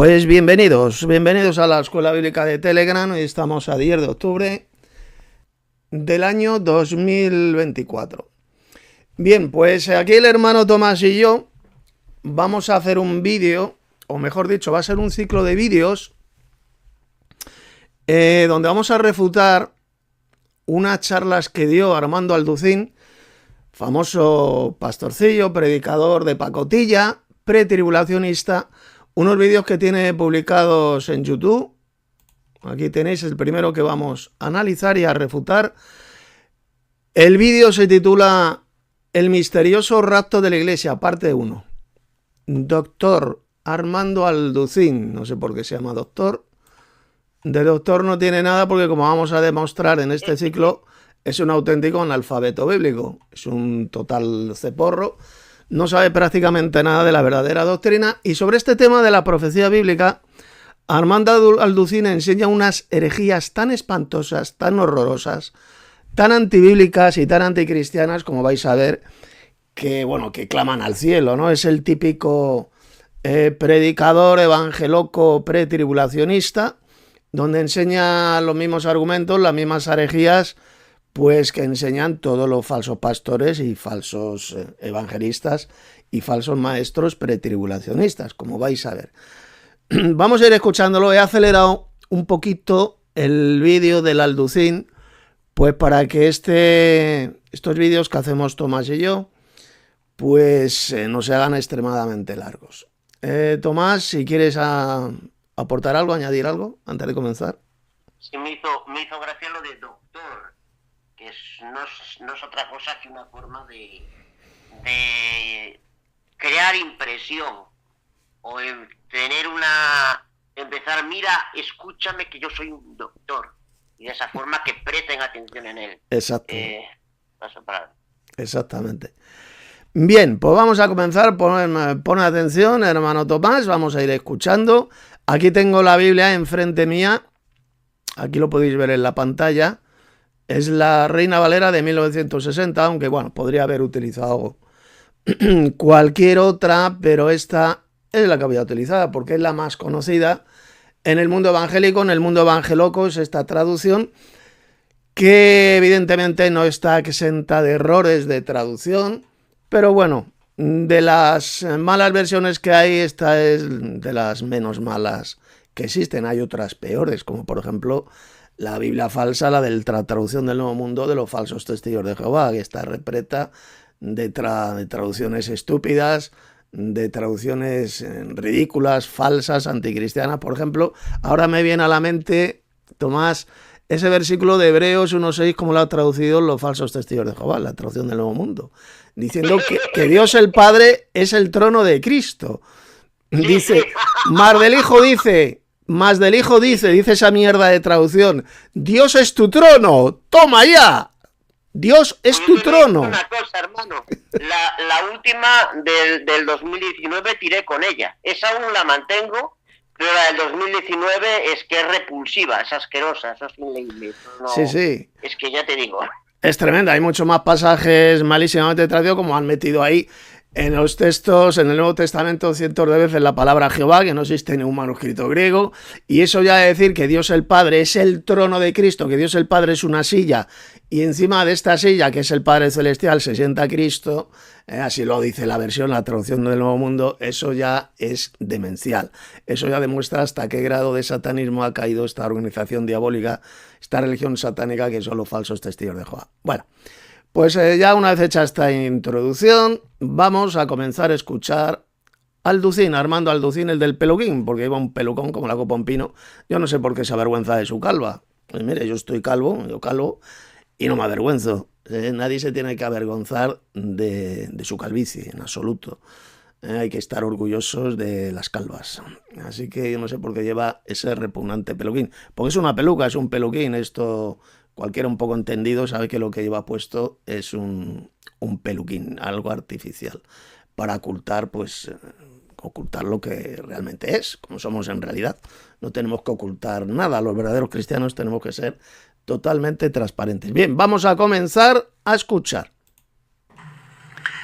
Pues bienvenidos a la Escuela Bíblica de Telegram. Hoy estamos a 10 de octubre del año 2024. Bien, pues aquí el hermano Tomás y yo vamos a hacer un vídeo, o mejor dicho, va a ser un ciclo de vídeos donde vamos a refutar unas charlas que dio Armando Alducín, famoso pastorcillo, predicador de pacotilla, pretribulacionista. Unos vídeos que tiene publicados en YouTube. Aquí tenéis el primero que vamos a analizar y a refutar. El vídeo se titula El misterioso rapto de la iglesia, parte 1. Doctor Armando Alducín. No sé por qué se llama doctor. De doctor no tiene nada porque, como vamos a demostrar en este ciclo, es un auténtico analfabeto bíblico. Es un total ceporro. No sabe prácticamente nada de la verdadera doctrina. Y sobre este tema de la profecía bíblica, Armando Alducín enseña unas herejías tan espantosas, tan horrorosas, tan antibíblicas y tan anticristianas, como vais a ver, que claman al cielo, ¿no? Es el típico predicador evangeloco pretribulacionista, donde enseña los mismos argumentos, las mismas herejías, pues que enseñan todos los falsos pastores y falsos evangelistas y falsos maestros pretribulacionistas, como vais a ver. Vamos a ir escuchándolo. He acelerado un poquito el vídeo del Alducín, pues para que estos vídeos que hacemos Tomás y yo, pues no se hagan extremadamente largos. Tomás, si quieres aportar algo, añadir algo antes de comenzar. Sí, me hizo gracia lo de doctor, que no es otra cosa que una forma de crear impresión o empezar, mira, escúchame que yo soy un doctor, y de esa forma que presten atención en él. Exacto. Paso para... Exactamente. Bien, pues vamos a comenzar. Pon atención, hermano Tomás, vamos a ir escuchando. Aquí tengo la Biblia enfrente mía, aquí lo podéis ver en la pantalla. Es la Reina Valera de 1960, aunque bueno, podría haber utilizado cualquier otra, pero esta es la que voy a utilizar porque es la más conocida en el mundo evangélico, en el mundo evangeloco. Es esta traducción que evidentemente no está exenta de errores de traducción, pero bueno, de las malas versiones que hay, esta es de las menos malas que existen. Hay otras peores, como por ejemplo la Biblia falsa, la de la traducción del Nuevo Mundo de los falsos testigos de Jehová, que está repleta de traducciones estúpidas, de traducciones ridículas, falsas, anticristianas. Por ejemplo, ahora me viene a la mente, Tomás, ese versículo de Hebreos 1:6, como lo ha traducido los falsos testigos de Jehová, la traducción del Nuevo Mundo, diciendo que Dios el Padre es el trono de Cristo. Dice, más del Hijo dice esa mierda de traducción, Dios es tu trono, toma ya, Dios es tu trono. Una cosa, hermano, la última del 2019 tiré con ella, esa aún la mantengo, pero la del 2019 es que es repulsiva, es asquerosa, eso es inleíble. No, sí. Es que ya te digo. Es tremenda, hay muchos más pasajes malísimamente traducidos, como han metido ahí en los textos, en el Nuevo Testamento, cientos de veces la palabra Jehová, que no existe en un manuscrito griego, y eso ya de decir que Dios el Padre es el trono de Cristo, que Dios el Padre es una silla, y encima de esta silla, que es el Padre Celestial, se sienta Cristo, así lo dice la versión, la traducción del Nuevo Mundo, eso ya es demencial. Eso ya demuestra hasta qué grado de satanismo ha caído esta organización diabólica, esta religión satánica que son los falsos testigos de Jehová. Bueno, pues ya una vez hecha esta introducción, vamos a comenzar a escuchar Alducín, Armando Alducín, el del peluquín, porque lleva un pelucón como la copa un pino. Yo no sé por qué se avergüenza de su calva. Pues mire, yo estoy calvo, y no me avergüenzo. Nadie se tiene que avergonzar de su calvicie, en absoluto. Hay que estar orgullosos de las calvas. Así que yo no sé por qué lleva ese repugnante peluquín. Porque es una peluca, es un peluquín. Esto, cualquiera un poco entendido sabe que lo que lleva puesto es un peluquín, algo artificial, para ocultar, ocultar lo que realmente es, como somos en realidad. No tenemos que ocultar nada. Los verdaderos cristianos tenemos que ser totalmente transparentes. Bien, vamos a comenzar a escuchar.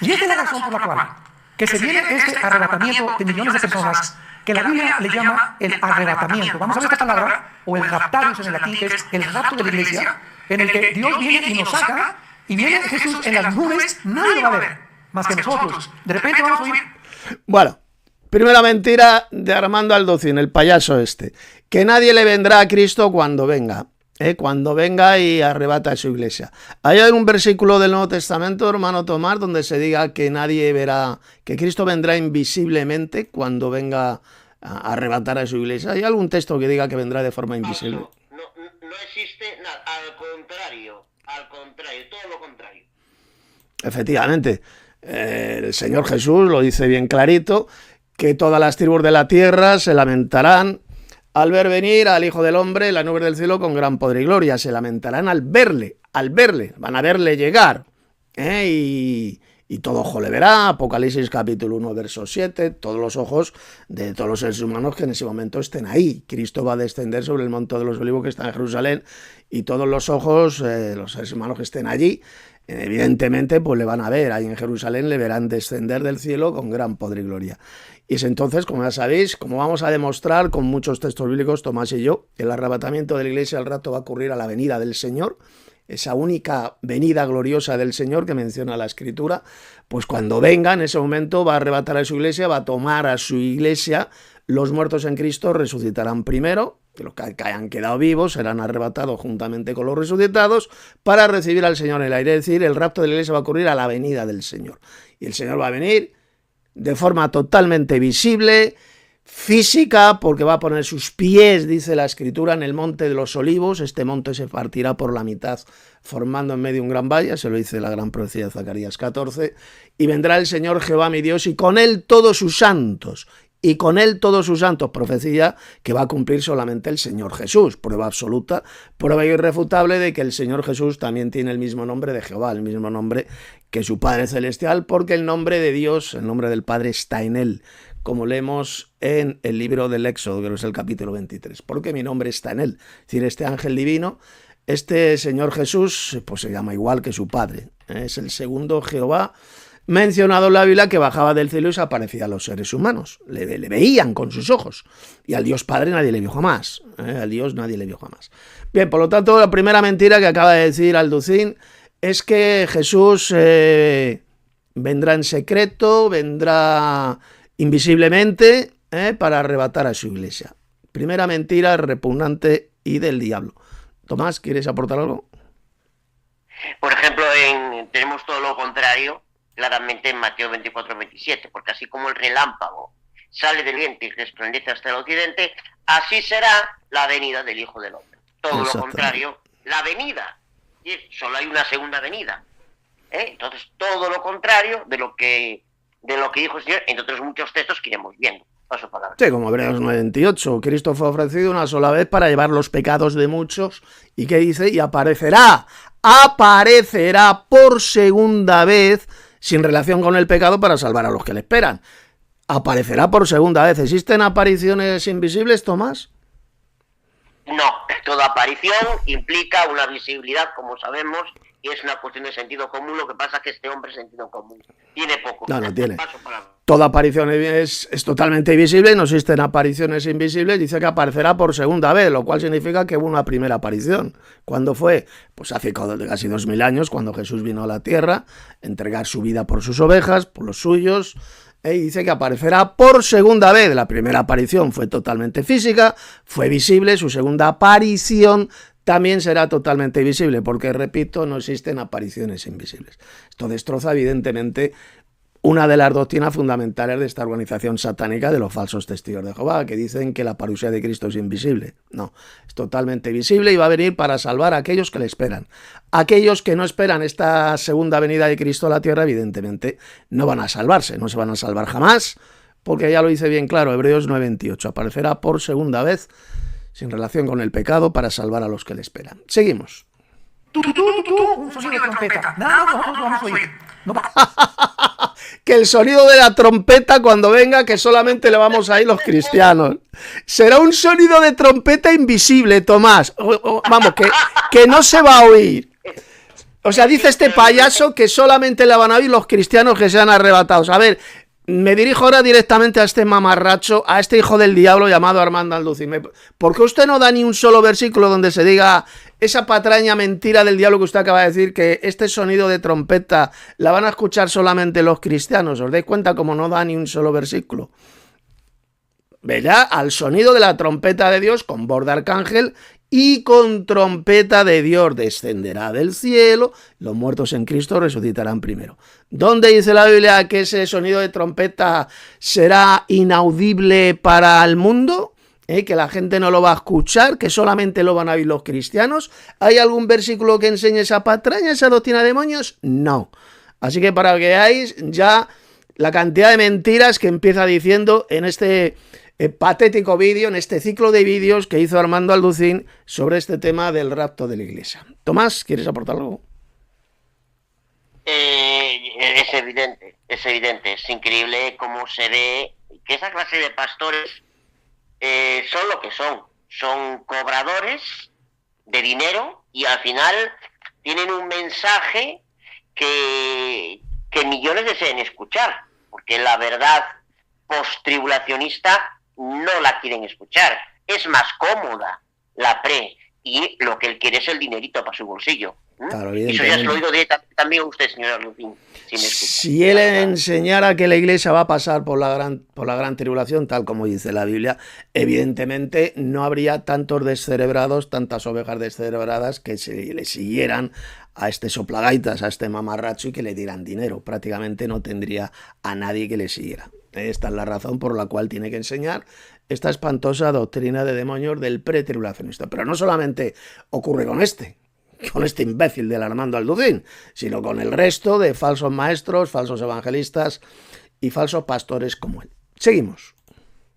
Y esta es la razón por la cual que se viene este arrebatamiento de millones de personas, que la Biblia le llama el arrebatamiento. Vamos a ver esta palabra, o el raptarius en el latín, que es el rapto de la iglesia, en el que Dios viene y nos saca, y viene Jesús en las nubes, nadie lo va a ver, más que nosotros. De repente vamos a oír... Bueno, primera mentira de Armando Alducín, el payaso este, que nadie le vendrá a Cristo cuando venga. Cuando venga y arrebata a su iglesia. Hay un versículo del Nuevo Testamento, hermano Tomás, donde se diga que nadie verá, que Cristo vendrá invisiblemente cuando venga a arrebatar a su iglesia. ¿Hay algún texto que diga que vendrá de forma invisible? No existe nada, al contrario, todo lo contrario. Efectivamente, el Señor Jesús lo dice bien clarito, que todas las tribus de la tierra se lamentarán al ver venir al Hijo del Hombre en la nube del cielo con gran poder y gloria. Se lamentarán al verle, van a verle llegar. Y todo ojo le verá. Apocalipsis capítulo 1, verso 7. Todos los ojos de todos los seres humanos que en ese momento estén ahí. Cristo va a descender sobre el monte de los olivos que está en Jerusalén. Y todos los ojos de los seres humanos que estén allí, evidentemente, pues le van a ver. Ahí en Jerusalén le verán descender del cielo con gran poder y gloria. Y es entonces, como ya sabéis, como vamos a demostrar con muchos textos bíblicos, Tomás y yo, el arrebatamiento de la iglesia al rato va a ocurrir a la venida del Señor, esa única venida gloriosa del Señor que menciona la Escritura, pues cuando venga, en ese momento va a arrebatar a su iglesia, va a tomar a su iglesia, los muertos en Cristo resucitarán primero, que los que hayan quedado vivos serán arrebatados juntamente con los resucitados para recibir al Señor en el aire. Es decir, el rapto de la iglesia va a ocurrir a la venida del Señor. Y el Señor va a venir de forma totalmente visible, física, porque va a poner sus pies, dice la Escritura, en el monte de los olivos. Este monte se partirá por la mitad, formando en medio un gran valle, se lo dice la gran profecía de Zacarías 14, y vendrá el Señor Jehová mi Dios, y con él todos sus santos, profecía que va a cumplir solamente el Señor Jesús, prueba absoluta, prueba irrefutable de que el Señor Jesús también tiene el mismo nombre de Jehová, el mismo nombre que su Padre Celestial, porque el nombre de Dios, el nombre del Padre está en él, como leemos en el libro del Éxodo, que es el capítulo 23, porque mi nombre está en él. Es decir, este ángel divino, este Señor Jesús, pues se llama igual que su Padre, es el segundo Jehová mencionado en la Biblia, que bajaba del cielo y se aparecía a los seres humanos. Le veían con sus ojos. Y al Dios Padre nadie le vio jamás. Al Dios nadie le vio jamás. Bien, por lo tanto, la primera mentira que acaba de decir Alducín es que Jesús vendrá en secreto, vendrá invisiblemente para arrebatar a su iglesia. Primera mentira repugnante y del diablo. Tomás, ¿quieres aportar algo? Por ejemplo, tenemos todo lo contrario, claramente en Mateo 24-27, porque así como el relámpago sale del oriente y resplandece hasta el occidente, así será la venida del Hijo del Hombre. Todo lo contrario, la venida. Solo hay una segunda venida. Entonces, todo lo contrario de lo que dijo el Señor, entre otros muchos textos que iremos viendo. Paso palabra. Sí, como Hebreos 9:28, Cristo fue ofrecido una sola vez para llevar los pecados de muchos, y ¿qué dice? Y aparecerá por segunda vez, sin relación con el pecado, para salvar a los que le esperan. Aparecerá por segunda vez. ¿Existen apariciones invisibles, Tomás? No, toda aparición implica una visibilidad, como sabemos, y es una cuestión de sentido común. Lo que pasa es que este hombre es sentido común. Tiene poco. No tiene. Toda aparición es totalmente visible, no existen apariciones invisibles. Dice que aparecerá por segunda vez, lo cual significa que hubo una primera aparición. ¿Cuándo fue? Pues hace casi 2000 años, cuando Jesús vino a la tierra, a entregar su vida por sus ovejas, por los suyos. Y dice que aparecerá por segunda vez. La primera aparición fue totalmente física, fue visible. Su segunda aparición también será totalmente visible, porque, repito, no existen apariciones invisibles. Esto destroza, evidentemente, una de las doctrinas fundamentales de esta organización satánica de los falsos testigos de Jehová, que dicen que la parusía de Cristo es invisible. No, es totalmente visible y va a venir para salvar a aquellos que le esperan. Aquellos que no esperan esta segunda venida de Cristo a la tierra, evidentemente, no van a salvarse, no se van a salvar jamás, porque ya lo dice bien claro, Hebreos 9:28, aparecerá por segunda vez, sin relación con el pecado, para salvar a los que le esperan. Seguimos. Un sonido de trompeta. No, nosotros vamos a oír. Que el sonido de la trompeta cuando venga, que solamente le vamos a oír los cristianos. Será un sonido de trompeta invisible, Tomás. Vamos, que no se va a oír. O sea, dice este payaso que solamente le van a oír los cristianos que sean arrebatados. A ver, Me dirijo ahora directamente a este mamarracho, a este hijo del diablo llamado Armando Alducín. ¿Por qué usted no da ni un solo versículo donde se diga esa patraña mentira del diablo que usted acaba de decir, que este sonido de trompeta la van a escuchar solamente los cristianos? ¿Os dais cuenta cómo no da ni un solo versículo? Verá, al sonido de la trompeta de Dios con voz de arcángel y con trompeta de Dios descenderá del cielo, los muertos en Cristo resucitarán primero. ¿Dónde dice la Biblia que ese sonido de trompeta será inaudible para el mundo? Que la gente no lo va a escuchar, que solamente lo van a oír los cristianos. ¿Hay algún versículo que enseñe esa patraña, esa doctrina de demonios? No. Así que para que veáis ya la cantidad de mentiras que empieza diciendo en este patético vídeo, en este ciclo de vídeos que hizo Armando Alducín sobre este tema del rapto de la iglesia. Tomás, ¿quieres aportar algo? Es evidente, es increíble cómo se ve que esa clase de pastores son lo que son cobradores de dinero y al final tienen un mensaje que millones deseen escuchar, porque la verdad post-tribulacionista no la quieren escuchar. Es más cómoda la pre y lo que él quiere es el dinerito para su bolsillo. Claro, eso ya se lo digo directamente también a usted, señor Alducín. Si él enseñara que la iglesia va a pasar por la gran tribulación, tal como dice la Biblia, evidentemente no habría tantos descerebrados, tantas ovejas descerebradas que le siguieran a este soplagaitas, a este mamarracho y que le dieran dinero. Prácticamente no tendría a nadie que le siguiera. Esta es la razón por la cual tiene que enseñar esta espantosa doctrina de demonios del pretribulacionista. Pero no solamente ocurre con este imbécil del Armando Alducín, sino con el resto de falsos maestros, falsos evangelistas y falsos pastores como él. Seguimos.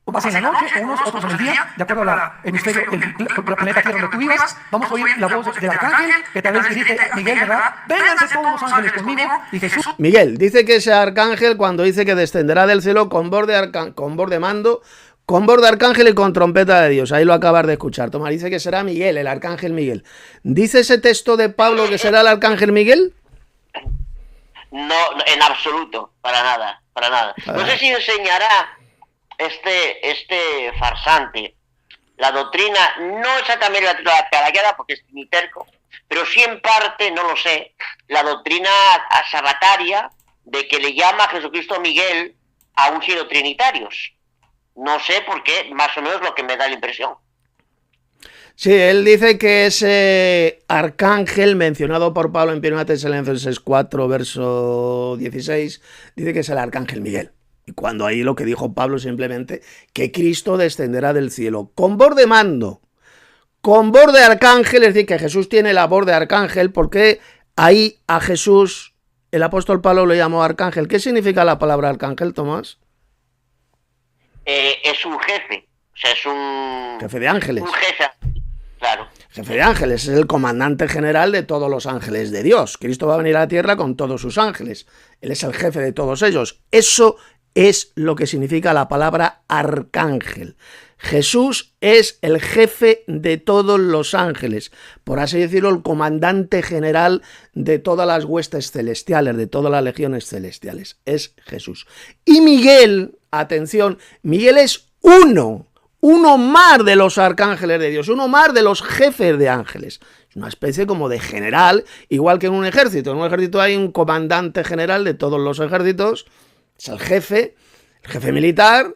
Vas en la noche, unos, otros en el día, de acuerdo al hemisferio, el planeta Tierra donde tú vivas, vamos a oír la voz del arcángel, que tal vez dice Miguel, ¿verdad? Vénganse todos los ángeles conmigo, y Jesús. Miguel, dice que ese arcángel, cuando dice que descenderá del cielo con voz de mando, con voz de arcángel y con trompeta de Dios. Ahí lo acabas de escuchar. Tomás, dice que será Miguel, el arcángel Miguel. ¿Dice ese texto de Pablo que será el arcángel Miguel? No, en absoluto, para nada. No sé si enseñará este farsante la doctrina, no exactamente la pedagogía, porque es ni terco, pero sí en parte, no lo sé, la doctrina sabataria de que le llama a Jesucristo Miguel aún siendo trinitarios. No sé por qué, más o menos lo que me da la impresión. Sí, él dice que ese arcángel mencionado por Pablo en 1 Tesalonicenses 4, verso 16, dice que es el arcángel Miguel. Y cuando ahí lo que dijo Pablo simplemente, que Cristo descenderá del cielo con voz de mando, con voz de arcángel, es decir, que Jesús tiene la voz de arcángel, porque ahí a Jesús el apóstol Pablo lo llamó arcángel. ¿Qué significa la palabra arcángel, Tomás? Es un jefe, o sea, es un jefe de ángeles. Un jefe, claro. Jefe de ángeles, es el comandante general de todos los ángeles de Dios. Cristo va a venir a la tierra con todos sus ángeles. Él es el jefe de todos ellos. Eso es lo que significa la palabra arcángel. Jesús es el jefe de todos los ángeles, por así decirlo, el comandante general de todas las huestes celestiales, de todas las legiones celestiales. Es Jesús. Y Miguel, atención, Miguel es uno más de los arcángeles de Dios, uno más de los jefes de ángeles. Es una especie como de general, igual que en un ejército. En un ejército hay un comandante general de todos los ejércitos, es el jefe militar,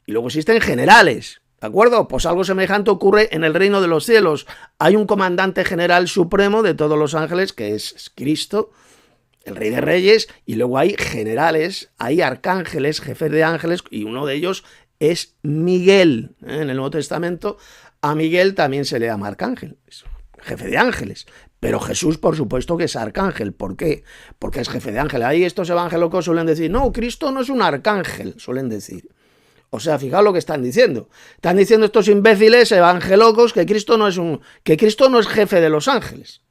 y luego existen generales, ¿de acuerdo? Pues algo semejante ocurre en el reino de los cielos. Hay un comandante general supremo de todos los ángeles, que es Cristo, el Rey de Reyes, y luego hay generales, hay arcángeles, jefes de ángeles, y uno de ellos es Miguel. En el Nuevo Testamento a Miguel también se le llama arcángel, es jefe de ángeles. Pero Jesús, por supuesto que es arcángel. ¿Por qué? Porque es jefe de ángeles. Ahí estos evangélicos suelen decir, no, Cristo no es un arcángel, suelen decir. O sea, fijaos lo que están diciendo. Están diciendo estos imbéciles evangélicos que Cristo no es jefe de los ángeles.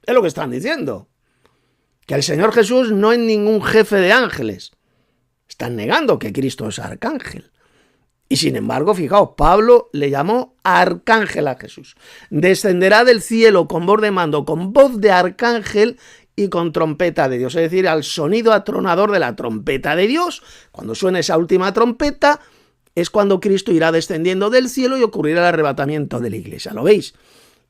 Es lo que están diciendo. Que el Señor Jesús no es ningún jefe de ángeles. Están negando que Cristo es arcángel. Y sin embargo, fijaos, Pablo le llamó arcángel a Jesús. Descenderá del cielo con voz de mando, con voz de arcángel, y con trompeta de Dios, es decir, al sonido atronador de la trompeta de Dios. Cuando suene esa última trompeta, es cuando Cristo irá descendiendo del cielo y ocurrirá el arrebatamiento de la iglesia. ¿Lo veis?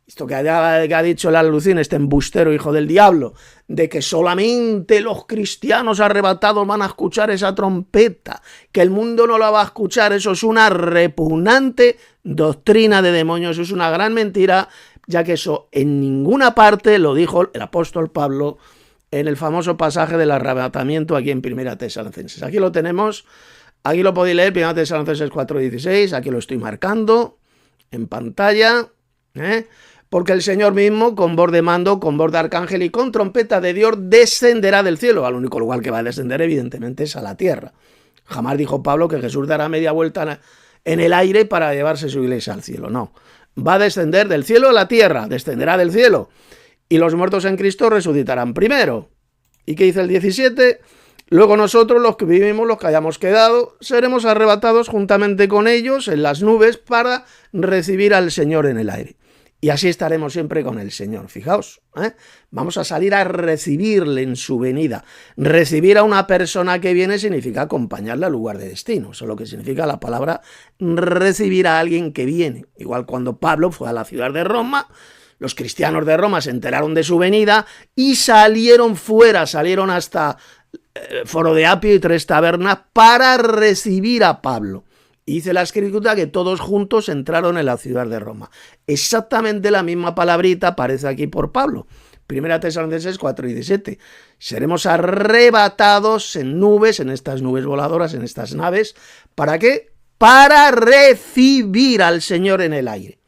Esto que ha dicho el Alducín, este embustero hijo del diablo, de que solamente los cristianos arrebatados van a escuchar esa trompeta, que el mundo no la va a escuchar, eso es una repugnante doctrina de demonios, eso es una gran mentira, ya que eso en ninguna parte lo dijo el apóstol Pablo en el famoso pasaje del arrebatamiento aquí en 1 Tesalonicenses. Aquí lo tenemos, aquí lo podéis leer, 1 Tesalonicenses 4:16, aquí lo estoy marcando en pantalla, porque el Señor mismo, con voz de mando, con voz de arcángel y con trompeta de Dios, descenderá del cielo. Al único lugar que va a descender, evidentemente, es a la tierra. Jamás dijo Pablo que Jesús dará media vuelta en el aire para llevarse su iglesia al cielo. No, va a descender del cielo a la tierra, descenderá del cielo. Y los muertos en Cristo resucitarán primero. ¿Y qué dice el 17? Luego nosotros, los que vivimos, los que hayamos quedado, seremos arrebatados juntamente con ellos en las nubes para recibir al Señor en el aire. Y así estaremos siempre con el Señor. Fijaos, vamos a salir a recibirle en su venida. Recibir a una persona que viene significa acompañarle al lugar de destino. Eso es lo que significa la palabra recibir a alguien que viene. Igual cuando Pablo fue a la ciudad de Roma, los cristianos de Roma se enteraron de su venida y salieron fuera, salieron hasta Foro de Apio y 3 tabernas para recibir a Pablo. Y dice la Escritura que todos juntos entraron en la ciudad de Roma. Exactamente la misma palabrita aparece aquí por Pablo. 1 Tesalonicenses 4:17. Seremos arrebatados en nubes, en estas nubes voladoras, en estas naves. ¿Para qué? Para recibir al Señor en el aire.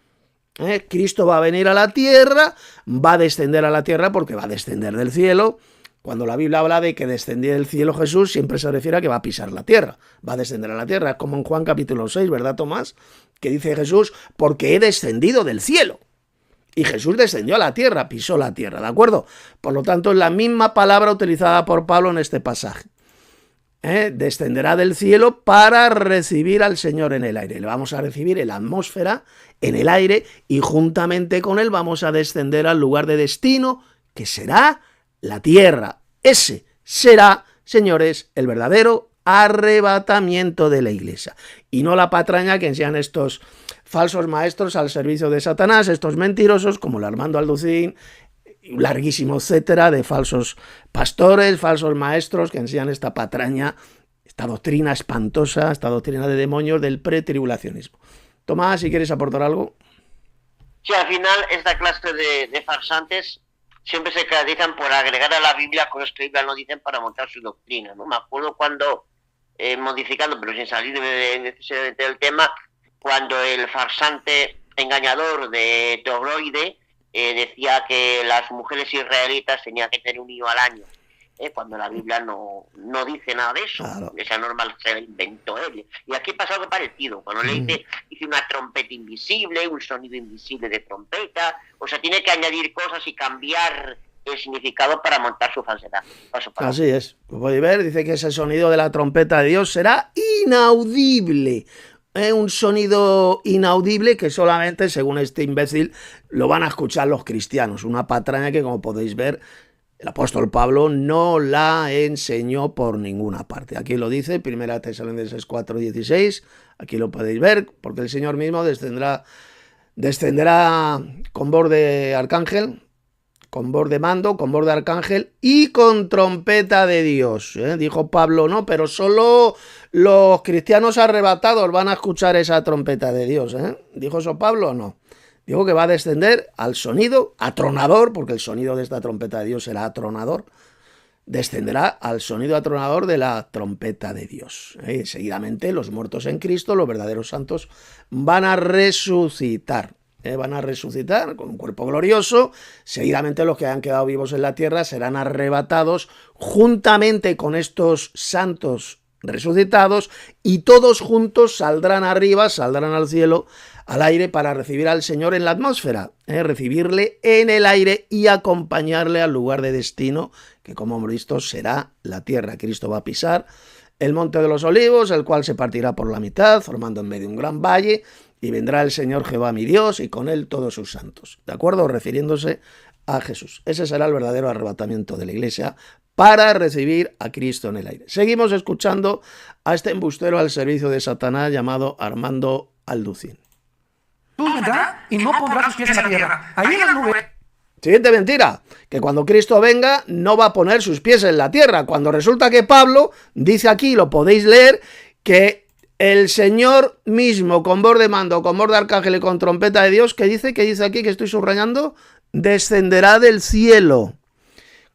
Cristo va a venir a la tierra, va a descender a la tierra porque va a descender del cielo. Cuando la Biblia habla de que descendía del cielo Jesús, siempre se refiere a que va a pisar la tierra, va a descender a la tierra, como en Juan capítulo 6, ¿verdad, Tomás? Que dice Jesús, porque he descendido del cielo. Y Jesús descendió a la tierra, pisó la tierra, ¿de acuerdo? Por lo tanto, es la misma palabra utilizada por Pablo en este pasaje. Descenderá del cielo para recibir al Señor en el aire. Le vamos a recibir en la atmósfera, en el aire, y juntamente con él vamos a descender al lugar de destino, que será la tierra. Ese será, señores, el verdadero arrebatamiento de la iglesia. Y no la patraña que enseñan estos falsos maestros al servicio de Satanás, estos mentirosos como el Armando Alducín, larguísimo etcétera, de falsos pastores, falsos maestros que enseñan esta patraña, esta doctrina espantosa, esta doctrina de demonios del pretribulacionismo. Tomás, si quieres aportar algo. Sí, al final esta clase de farsantes siempre se caracterizan por agregar a la Biblia cosas que la Biblia no dicen para montar su doctrina, ¿no? Me acuerdo cuando, modificando, pero sin salir necesariamente del tema, cuando el farsante engañador de Tobroide decía que las mujeres israelitas tenían que tener un niño al año, cuando la Biblia no dice nada de eso. Claro. Esa norma se la inventó él. Y aquí pasa algo parecido, cuando le dice una trompeta invisible, un sonido invisible de trompeta, o sea, tiene que añadir cosas y cambiar el significado para montar su falsedad. Así es, como podéis ver, dice que ese sonido de la trompeta de Dios será inaudible. Un sonido inaudible que solamente, según este imbécil, lo van a escuchar los cristianos. Una patraña que, como podéis ver, el apóstol Pablo no la enseñó por ninguna parte. Aquí lo dice, 1 Tesalonicenses 4:16, aquí lo podéis ver, porque el Señor mismo descenderá con voz de arcángel, con voz de mando, con voz de arcángel y con trompeta de Dios. Dijo Pablo, no, pero solo los cristianos arrebatados van a escuchar esa trompeta de Dios. ¿Dijo eso Pablo o no? Digo que va a descender al sonido atronador, porque el sonido de esta trompeta de Dios será atronador. Descenderá al sonido atronador de la trompeta de Dios. Seguidamente los muertos en Cristo, los verdaderos santos, van a resucitar. Van a resucitar con un cuerpo glorioso. Seguidamente los que hayan quedado vivos en la tierra serán arrebatados juntamente con estos santos resucitados y todos juntos saldrán arriba, saldrán al cielo, al aire para recibir al Señor en la atmósfera, recibirle en el aire y acompañarle al lugar de destino que, como hemos visto, será la tierra. Cristo va a pisar el monte de los olivos, el cual se partirá por la mitad, formando en medio un gran valle, y vendrá el Señor Jehová mi Dios y con él todos sus santos. ¿De acuerdo? Refiriéndose a Jesús. Ese será el verdadero arrebatamiento de la iglesia para recibir a Cristo en el aire. Seguimos escuchando a este embustero al servicio de Satanás llamado Armando Alducín. Jesús vendrá y no pondrá sus pies en la tierra. Ahí en las nubes. Siguiente mentira, que cuando Cristo venga no va a poner sus pies en la tierra, cuando resulta que Pablo dice aquí, lo podéis leer, que el Señor mismo, con voz de mando, con voz de arcángel y con trompeta de Dios, que dice aquí, que estoy subrayando, descenderá del cielo.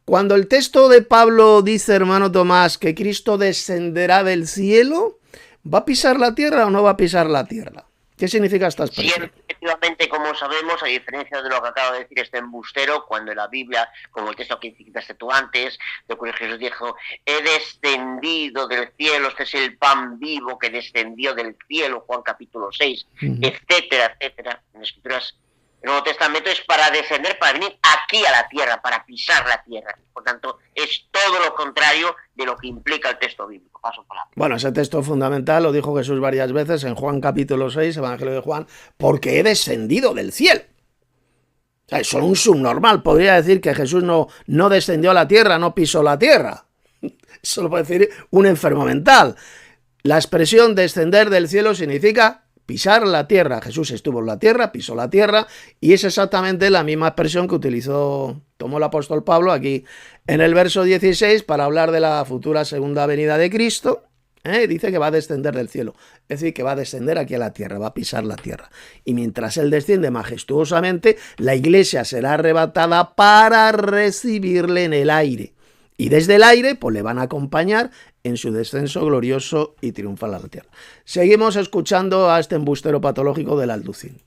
Cuando el texto de Pablo dice, hermano Tomás, que Cristo descenderá del cielo, ¿va a pisar la tierra o no va a pisar la tierra? ¿Qué significa esta expresión? Sí, efectivamente, como sabemos, a diferencia de lo que acaba de decir este embustero, cuando en la Biblia, como el texto que citaste tú antes, de que Jesús dijo, he descendido del cielo, este es el pan vivo que descendió del cielo, Juan capítulo 6, etcétera, etcétera, en las escrituras. El Nuevo Testamento es para descender, para venir aquí a la tierra, para pisar la tierra. Por tanto, es todo lo contrario de lo que implica el texto bíblico. Paso palabra. Bueno, ese texto fundamental lo dijo Jesús varias veces en Juan capítulo 6, Evangelio de Juan, porque he descendido del cielo. O sea, es solo un subnormal podría decir que Jesús no descendió a la tierra, no pisó la tierra. Eso lo puede decir un enfermo mental. La expresión descender del cielo significa pisar la tierra. Jesús estuvo en la tierra, pisó la tierra, y es exactamente la misma expresión que tomó el apóstol Pablo aquí en el verso 16 para hablar de la futura segunda venida de Cristo. Dice que va a descender del cielo, es decir, que va a descender aquí a la tierra, va a pisar la tierra. Y mientras él desciende majestuosamente, la iglesia será arrebatada para recibirle en el aire. Y desde el aire, pues le van a acompañar en su descenso glorioso y triunfal a la tierra. Seguimos escuchando a este embustero patológico del Alducín.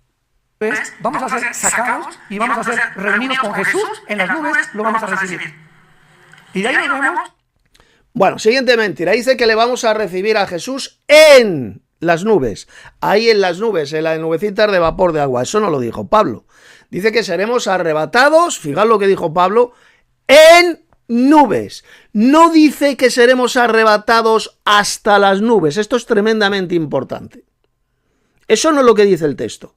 Vamos a ser sacados y vamos a ser reunidos con Jesús en las nubes, lo vamos a recibir. Y de ahí nos vemos. Bueno, siguiente mentira. Dice que le vamos a recibir a Jesús en las nubes. Ahí en las nubes, en las nubecitas de vapor de agua. Eso no lo dijo Pablo. Dice que seremos arrebatados, fijaos lo que dijo Pablo, en nubes. No dice que seremos arrebatados hasta las nubes. Esto es tremendamente importante. Eso no es lo que dice el texto.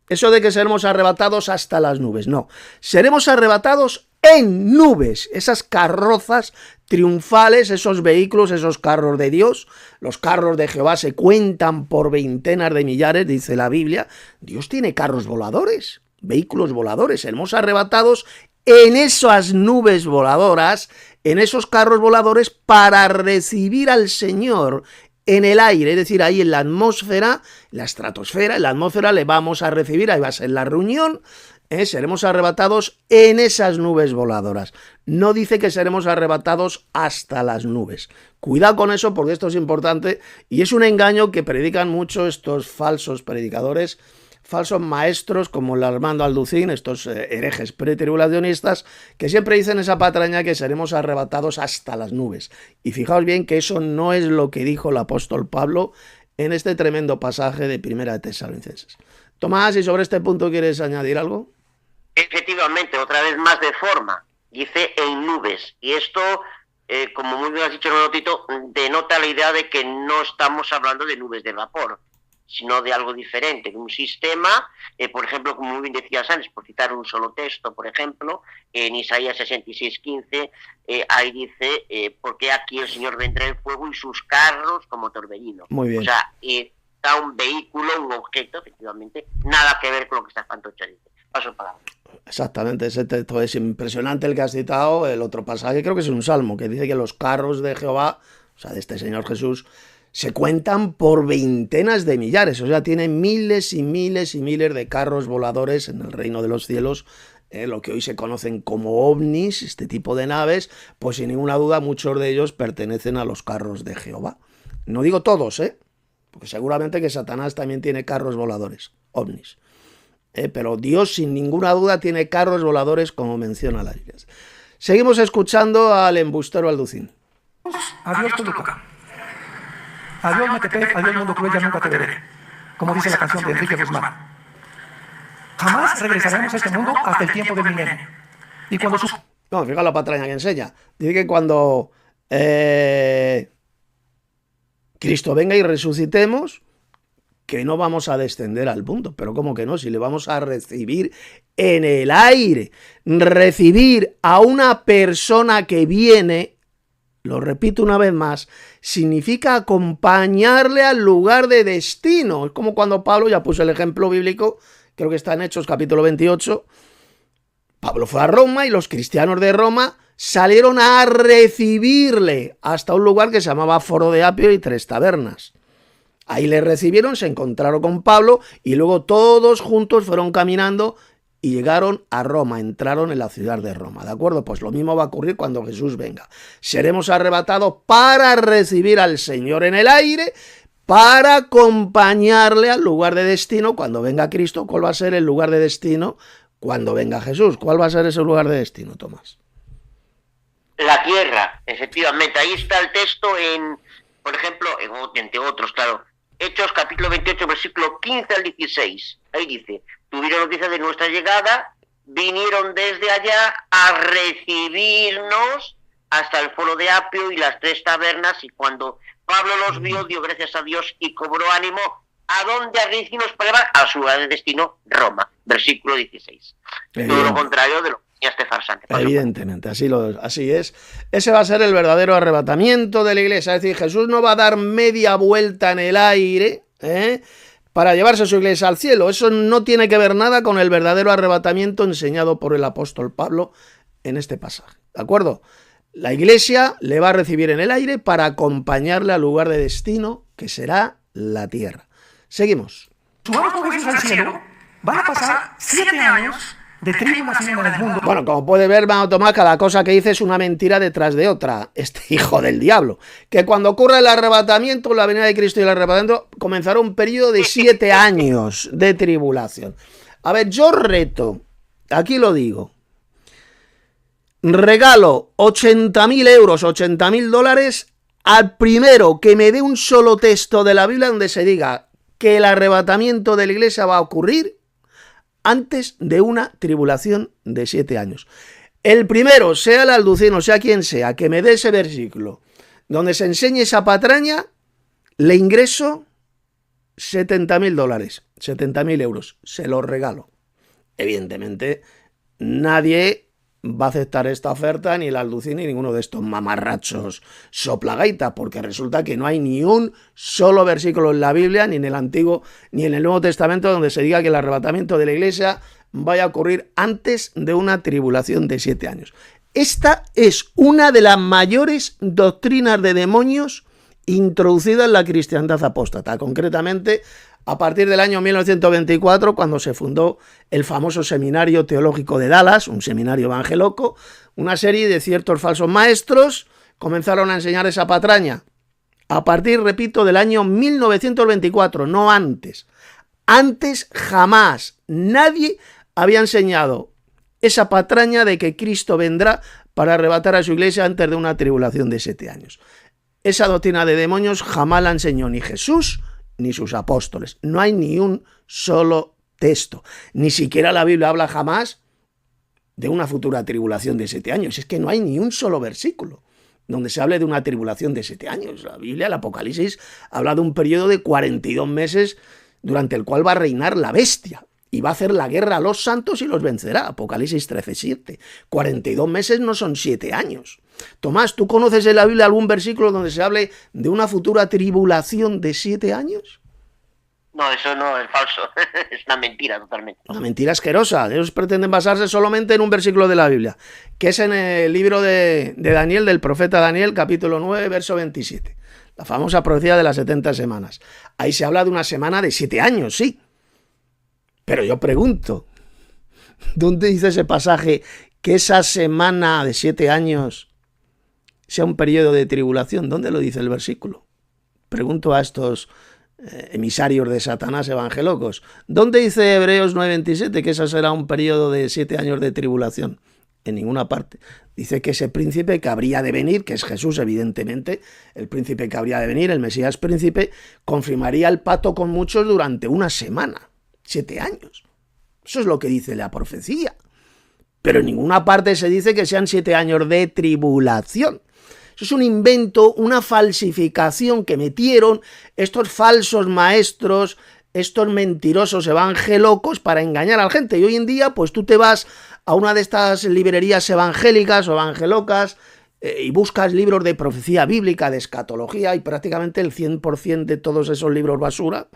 Eso de que seremos arrebatados hasta las nubes. No. Seremos arrebatados en nubes. Esas carrozas triunfales, esos vehículos, esos carros de Dios. Los carros de Jehová se cuentan por veintenas de millares, dice la Biblia. Dios tiene carros voladores, vehículos voladores. Seremos arrebatados en esas nubes voladoras, en esos carros voladores, para recibir al Señor en el aire, es decir, ahí en la atmósfera, la estratosfera, en la atmósfera le vamos a recibir, ahí va a ser la reunión, seremos arrebatados en esas nubes voladoras. No dice que seremos arrebatados hasta las nubes. Cuidado con eso, porque esto es importante y es un engaño que predican mucho estos falsos predicadores, falsos maestros como el Armando Alducín, estos herejes pretribulacionistas, que siempre dicen esa patraña que seremos arrebatados hasta las nubes. Y fijaos bien que eso no es lo que dijo el apóstol Pablo en este tremendo pasaje de Primera de Tesalonicenses. Tomás, ¿y sobre este punto quieres añadir algo? Efectivamente, otra vez más de forma. Dice en nubes. Y esto, como muy bien has dicho, Tito, denota la idea de que no estamos hablando de nubes de vapor, sino de algo diferente, de un sistema, por ejemplo, como muy bien decías antes, por citar un solo texto, por ejemplo, en Isaías 66:15, ahí dice, porque aquí el Señor vendrá en fuego y sus carros como torbellino. Muy bien. O sea, está un vehículo, un objeto, efectivamente, nada que ver con lo que está Fantocha dice. Paso palabra. Exactamente, ese texto es impresionante el que has citado. El otro pasaje creo que es un salmo, que dice que los carros de Jehová, o sea, de este Señor Jesús, se cuentan por veintenas de millares, o sea, tiene miles y miles y miles de carros voladores en el reino de los cielos, lo que hoy se conocen como ovnis, este tipo de naves, pues sin ninguna duda muchos de ellos pertenecen a los carros de Jehová. No digo todos, porque seguramente que Satanás también tiene carros voladores, ovnis. Pero Dios sin ninguna duda tiene carros voladores como menciona la Biblia. Seguimos escuchando al embustero Alducín. Adiós Toluca. Adiós Metepec, adiós mundo cruel, ya nunca te veré. Como dice la canción de Enrique Guzmán. Jamás regresaremos a este mundo hasta el tiempo del milenio. Y cuando sus... No, fíjate la patraña que enseña. Dice que cuando Cristo venga y resucitemos, que no vamos a descender al mundo. Pero ¿cómo que no? Si le vamos a recibir en el aire. Recibir a una persona que viene, lo repito una vez más, significa acompañarle al lugar de destino. Es como cuando Pablo, ya puse el ejemplo bíblico, creo que está en Hechos capítulo 28, Pablo fue a Roma y los cristianos de Roma salieron a recibirle hasta un lugar que se llamaba Foro de Apio y 3 Tabernas. Ahí le recibieron, se encontraron con Pablo y luego todos juntos fueron caminando y llegaron a Roma, entraron en la ciudad de Roma, ¿de acuerdo? Pues lo mismo va a ocurrir cuando Jesús venga. Seremos arrebatados para recibir al Señor en el aire, para acompañarle al lugar de destino cuando venga Cristo. ¿Cuál va a ser el lugar de destino cuando venga Jesús? ¿Cuál va a ser ese lugar de destino, Tomás? La tierra, efectivamente. Ahí está el texto por ejemplo, entre otros, claro. Hechos capítulo 28, versículo 15 al 16. Ahí dice: tuvieron noticia de nuestra llegada, vinieron desde allá a recibirnos hasta el Foro de Apio y las 3 Tabernas, y cuando Pablo los vio, dio gracias a Dios y cobró ánimo. ¿A dónde dirigirnos para llevar? A su lugar de destino, Roma. Versículo 16. Todo lo contrario de lo que decía este farsante. Evidentemente, así es. Ese va a ser el verdadero arrebatamiento de la iglesia. Es decir, Jesús no va a dar media vuelta en el aire, para llevarse a su iglesia al cielo. Eso no tiene que ver nada con el verdadero arrebatamiento enseñado por el apóstol Pablo en este pasaje. ¿De acuerdo? La iglesia le va a recibir en el aire para acompañarle al lugar de destino, que será la tierra. Seguimos. Subamos con Jesús al cielo, van a pasar 7 años de tribulación en el mundo. Bueno, como puede ver, hermano Tomás, cada cosa que dice es una mentira detrás de otra. Este hijo del diablo. Que cuando ocurra el arrebatamiento, la venida de Cristo y el arrebatamiento, comenzará un periodo de 7 años de tribulación. A ver, yo reto, aquí lo digo, regalo 80.000 euros, 80.000 dólares al primero que me dé un solo texto de la Biblia donde se diga que el arrebatamiento de la iglesia va a ocurrir antes de una tribulación de 7 años. El primero, sea el alducino, sea quien sea, que me dé ese versículo donde se enseñe esa patraña, le ingreso 70.000 dólares, 70.000 euros, se los regalo. Evidentemente, nadie va a aceptar esta oferta, ni el alducín ni ninguno de estos mamarrachos soplagaita, porque resulta que no hay ni un solo versículo en la Biblia, ni en el Antiguo ni en el Nuevo Testamento, donde se diga que el arrebatamiento de la iglesia vaya a ocurrir antes de una tribulación de 7 años. Esta es una de las mayores doctrinas de demonios introducidas en la cristiandad apóstata, concretamente a partir del año 1924, cuando se fundó el famoso Seminario Teológico de Dallas, un seminario evangeloco. Una serie de ciertos falsos maestros comenzaron a enseñar esa patraña a partir, repito, del año 1924, no antes. Antes jamás nadie había enseñado esa patraña de que Cristo vendrá para arrebatar a su iglesia antes de una tribulación de 7 años. Esa doctrina de demonios jamás la enseñó ni Jesús ni sus apóstoles. No hay ni un solo texto. Ni siquiera la Biblia habla jamás de una futura tribulación de 7 años. Es que no hay ni un solo versículo donde se hable de una tribulación de 7 años. La Biblia, el Apocalipsis, habla de un periodo de 42 meses durante el cual va a reinar la bestia y va a hacer la guerra a los santos y los vencerá. Apocalipsis 13:7. 42 meses no son 7 años. Tomás, ¿tú conoces en la Biblia algún versículo donde se hable de una futura tribulación de 7 años? No, eso no es falso. Es una mentira totalmente. Una mentira asquerosa. Ellos pretenden basarse solamente en un versículo de la Biblia, que es en el libro de Daniel, del profeta Daniel, capítulo 9, verso 27. La famosa profecía de las 70 semanas. Ahí se habla de una semana de 7 años, sí. Pero yo pregunto, ¿dónde dice ese pasaje que esa semana de 7 años sea un periodo de tribulación? ¿Dónde lo dice el versículo? Pregunto a estos emisarios de Satanás evangelocos. ¿Dónde dice Hebreos 9:27 que ese será un periodo de 7 años de tribulación? En ninguna parte. Dice que ese príncipe que habría de venir, que es Jesús evidentemente, el príncipe que habría de venir, el Mesías príncipe, confirmaría el pacto con muchos durante una semana. 7 años. Eso es lo que dice la profecía. Pero en ninguna parte se dice que sean 7 años de tribulación. Eso es un invento, una falsificación que metieron estos falsos maestros estos mentirosos evangelocos para engañar a la gente. Y hoy en día, pues tú te vas a una de estas librerías evangélicas o evangelocas y buscas libros de profecía bíblica, de escatología, y prácticamente el 100% de todos esos libros basura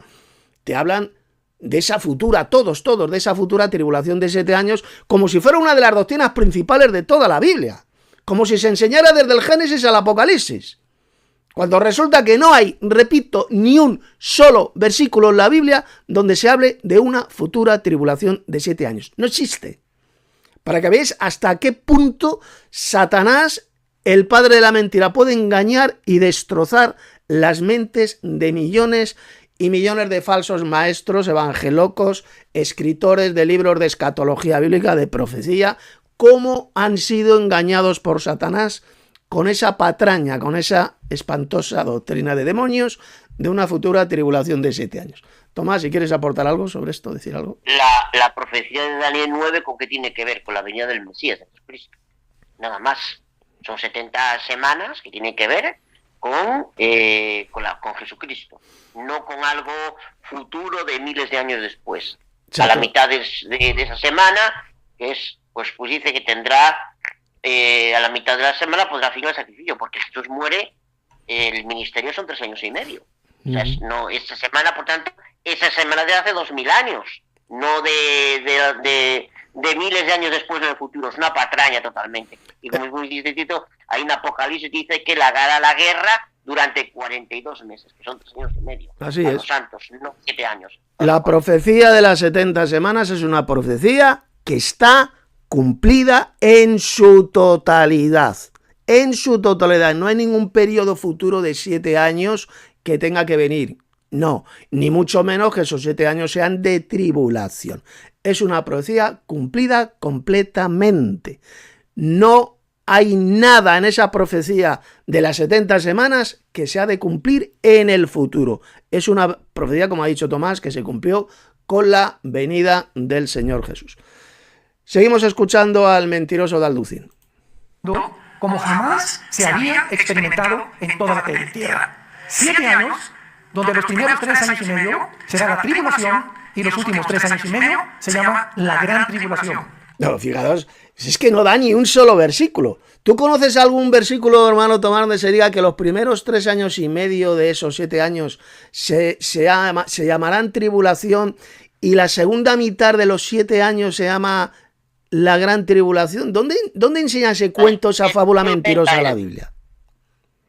te hablan de esa futura, todos, de esa futura tribulación de 7 años, como si fuera una de las doctrinas principales de toda la Biblia, como si se enseñara desde el Génesis al Apocalipsis, cuando resulta que no hay, repito, ni un solo versículo en la Biblia donde se hable de una futura tribulación de 7 años. No existe. Para que veáis hasta qué punto Satanás, el padre de la mentira, puede engañar y destrozar las mentes de millones y millones de falsos maestros, evangelocos, escritores de libros de escatología bíblica, de profecía, cómo han sido engañados por Satanás con esa patraña, con esa espantosa doctrina de demonios de una futura tribulación de 7 años. Tomás, si quieres aportar algo sobre esto, decir algo. La profecía de Daniel 9, ¿con qué tiene que ver? Con la venida del Mesías, de Jesucristo. Nada más. Son 70 semanas que tienen que ver con Jesucristo, no con algo futuro de miles de años después. Exacto. A la mitad de esa semana, que es, pues dice que tendrá, a la mitad de la semana podrá fijar el sacrificio, porque Jesús muere, el ministerio son 3 años y medio. O sea, no, esta semana, por tanto, esa semana de hace 2000 años, no de miles de años después en el futuro, es una patraña totalmente. Y como dice Tito, hay un Apocalipsis que dice que hará la guerra durante 42 meses, que son 3 años y medio. Así a es. Los santos, no 7 años. La profecía de las 70 semanas es una profecía que está cumplida en su totalidad. En su totalidad. No hay ningún periodo futuro de 7 años que tenga que venir. No, ni mucho menos que esos 7 años sean de tribulación. Es una profecía cumplida completamente. No hay nada en esa profecía de las 70 semanas que se ha de cumplir en el futuro. Es una profecía, como ha dicho Tomás, que se cumplió con la venida del Señor Jesús. Seguimos escuchando al mentiroso de Alducín. Como jamás se había experimentado en toda la tierra. 7 años, donde los primeros 3 años y medio será la tribulación y los últimos 3 años y medio se llama la gran tribulación. No, fijaros, es que no da ni un solo versículo. ¿Tú conoces algún versículo, hermano Tomás, donde se diga que los primeros 3 años y medio de esos 7 años se llamarán tribulación y la segunda mitad de los 7 años se llama la gran tribulación? ¿Dónde enseña ese cuento, esa fábula mentirosa la Biblia?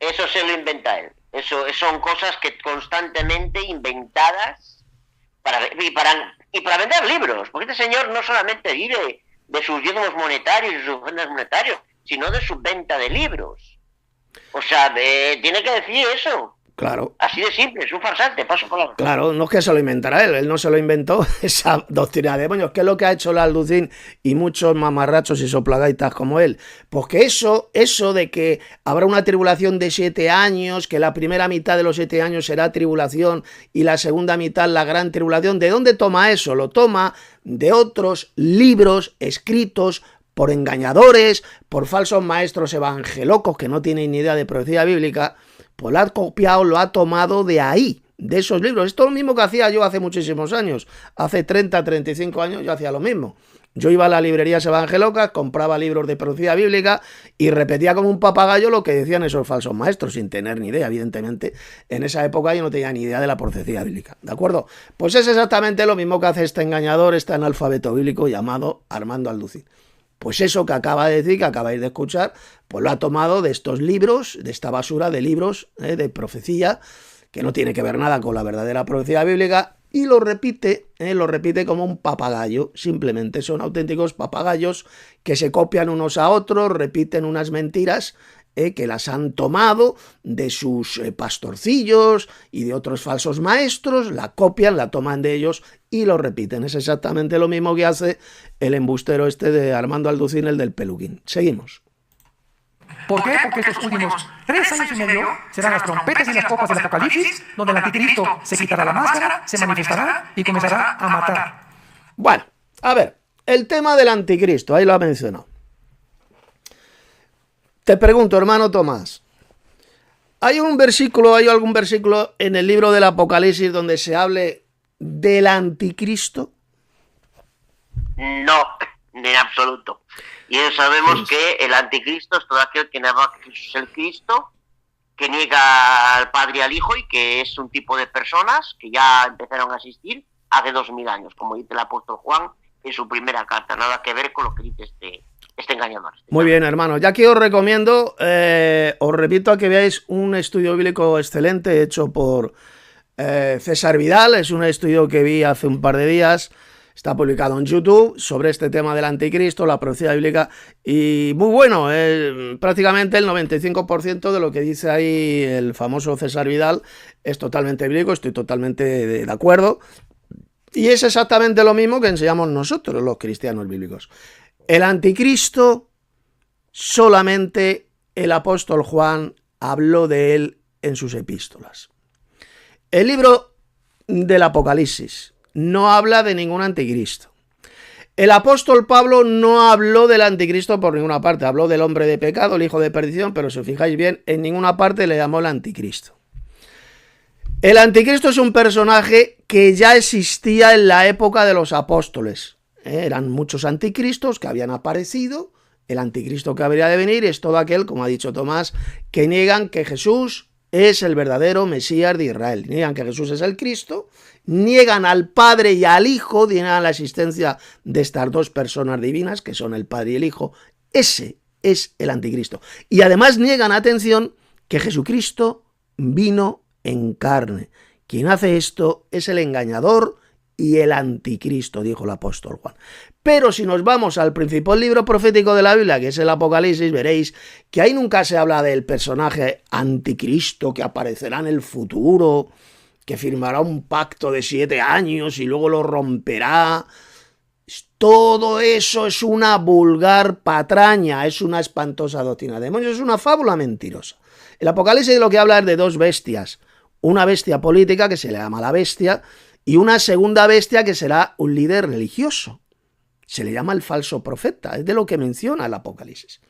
Eso se lo inventa él. Eso son cosas que constantemente inventadas para vender libros. Porque este señor no solamente vive de sus diezmos monetarios y sus ofrendas monetarios, sino de su venta de libros. O sea, tiene que decir eso. Claro. Así de simple, es un farsante, paso por la... Claro, no es que se lo inventara él no se lo inventó, esa doctrina de demonios, que es lo que ha hecho el Alducín y muchos mamarrachos y soplagaitas como él. Porque eso de que habrá una tribulación de 7 años, que la primera mitad de los 7 años será tribulación y la segunda mitad la gran tribulación, ¿de dónde toma eso? Lo toma de otros libros escritos por engañadores, por falsos maestros evangelocos que no tienen ni idea de profecía bíblica. Pues lo ha copiado, lo ha tomado de ahí, de esos libros. Esto es lo mismo que hacía yo hace muchísimos años. Hace 30, 35 años yo hacía lo mismo. Yo iba a las librerías evangelocas, compraba libros de profecía bíblica y repetía como un papagayo lo que decían esos falsos maestros, sin tener ni idea, evidentemente. En esa época yo no tenía ni idea de la profecía bíblica, ¿de acuerdo? Pues es exactamente lo mismo que hace este engañador, este analfabeto bíblico llamado Armando Alducín. Pues eso que acaba de decir, que acabáis de escuchar, pues lo ha tomado de estos libros, de esta basura de libros de profecía, que no tiene que ver nada con la verdadera profecía bíblica, y lo repite como un papagayo. Simplemente son auténticos papagayos que se copian unos a otros, repiten unas mentiras que las han tomado de sus pastorcillos y de otros falsos maestros, la copian, la toman de ellos y lo repiten. Es exactamente lo mismo que hace el embustero este de Armando Alducín, el del peluquín. Seguimos. ¿Por qué? Porque estos últimos 3 años y medio serán las trompetas y las copas del Apocalipsis, donde el anticristo se quitará la máscara, se manifestará y comenzará a matar. Bueno, a ver, el tema del anticristo, ahí lo ha mencionado. Te pregunto, hermano Tomás, ¿hay algún versículo en el libro del Apocalipsis donde se hable del anticristo? No, en absoluto. Y sabemos que el anticristo es todo aquel que niega que Jesús es el Cristo, que niega al Padre y al Hijo, y que es un tipo de personas que ya empezaron a existir hace 2000 años, como dice el apóstol Juan en su primera carta. Nada que ver con lo que dice este engañador. Muy bien, hermano. Ya que os recomiendo, os repito a que veáis un estudio bíblico excelente hecho por César Vidal. Es un estudio que vi hace un par de días. Está publicado en YouTube sobre este tema del anticristo, la profecía bíblica, y muy bueno, prácticamente el 95% de lo que dice ahí el famoso César Vidal es totalmente bíblico, estoy totalmente de acuerdo, y es exactamente lo mismo que enseñamos nosotros los cristianos bíblicos. El anticristo, solamente el apóstol Juan habló de él en sus epístolas. El libro del Apocalipsis no habla de ningún anticristo. El apóstol Pablo no habló del anticristo por ninguna parte. Habló del hombre de pecado, el hijo de perdición, pero si os fijáis bien, en ninguna parte le llamó el anticristo. El anticristo es un personaje que ya existía en la época de los apóstoles. Eran muchos anticristos que habían aparecido. El anticristo que habría de venir es todo aquel, como ha dicho Tomás, que niegan que Jesús es el verdadero Mesías de Israel. Niegan que Jesús es el Cristo, niegan al Padre y al Hijo, niegan la existencia de estas dos personas divinas, que son el Padre y el Hijo. Ese es el anticristo. Y además niegan, atención, que Jesucristo vino en carne. Quien hace esto es el engañador y el anticristo, dijo el apóstol Juan. Pero si nos vamos al principal libro profético de la Biblia, que es el Apocalipsis, veréis que ahí nunca se habla del personaje anticristo que aparecerá en el futuro, que firmará un pacto de 7 años y luego lo romperá. Todo eso es una vulgar patraña, es una espantosa doctrina de demonios, es una fábula mentirosa. El Apocalipsis de lo que habla es de dos bestias, una bestia política que se le llama la bestia y una segunda bestia que será un líder religioso. Se le llama el falso profeta, es de lo que menciona el Apocalipsis.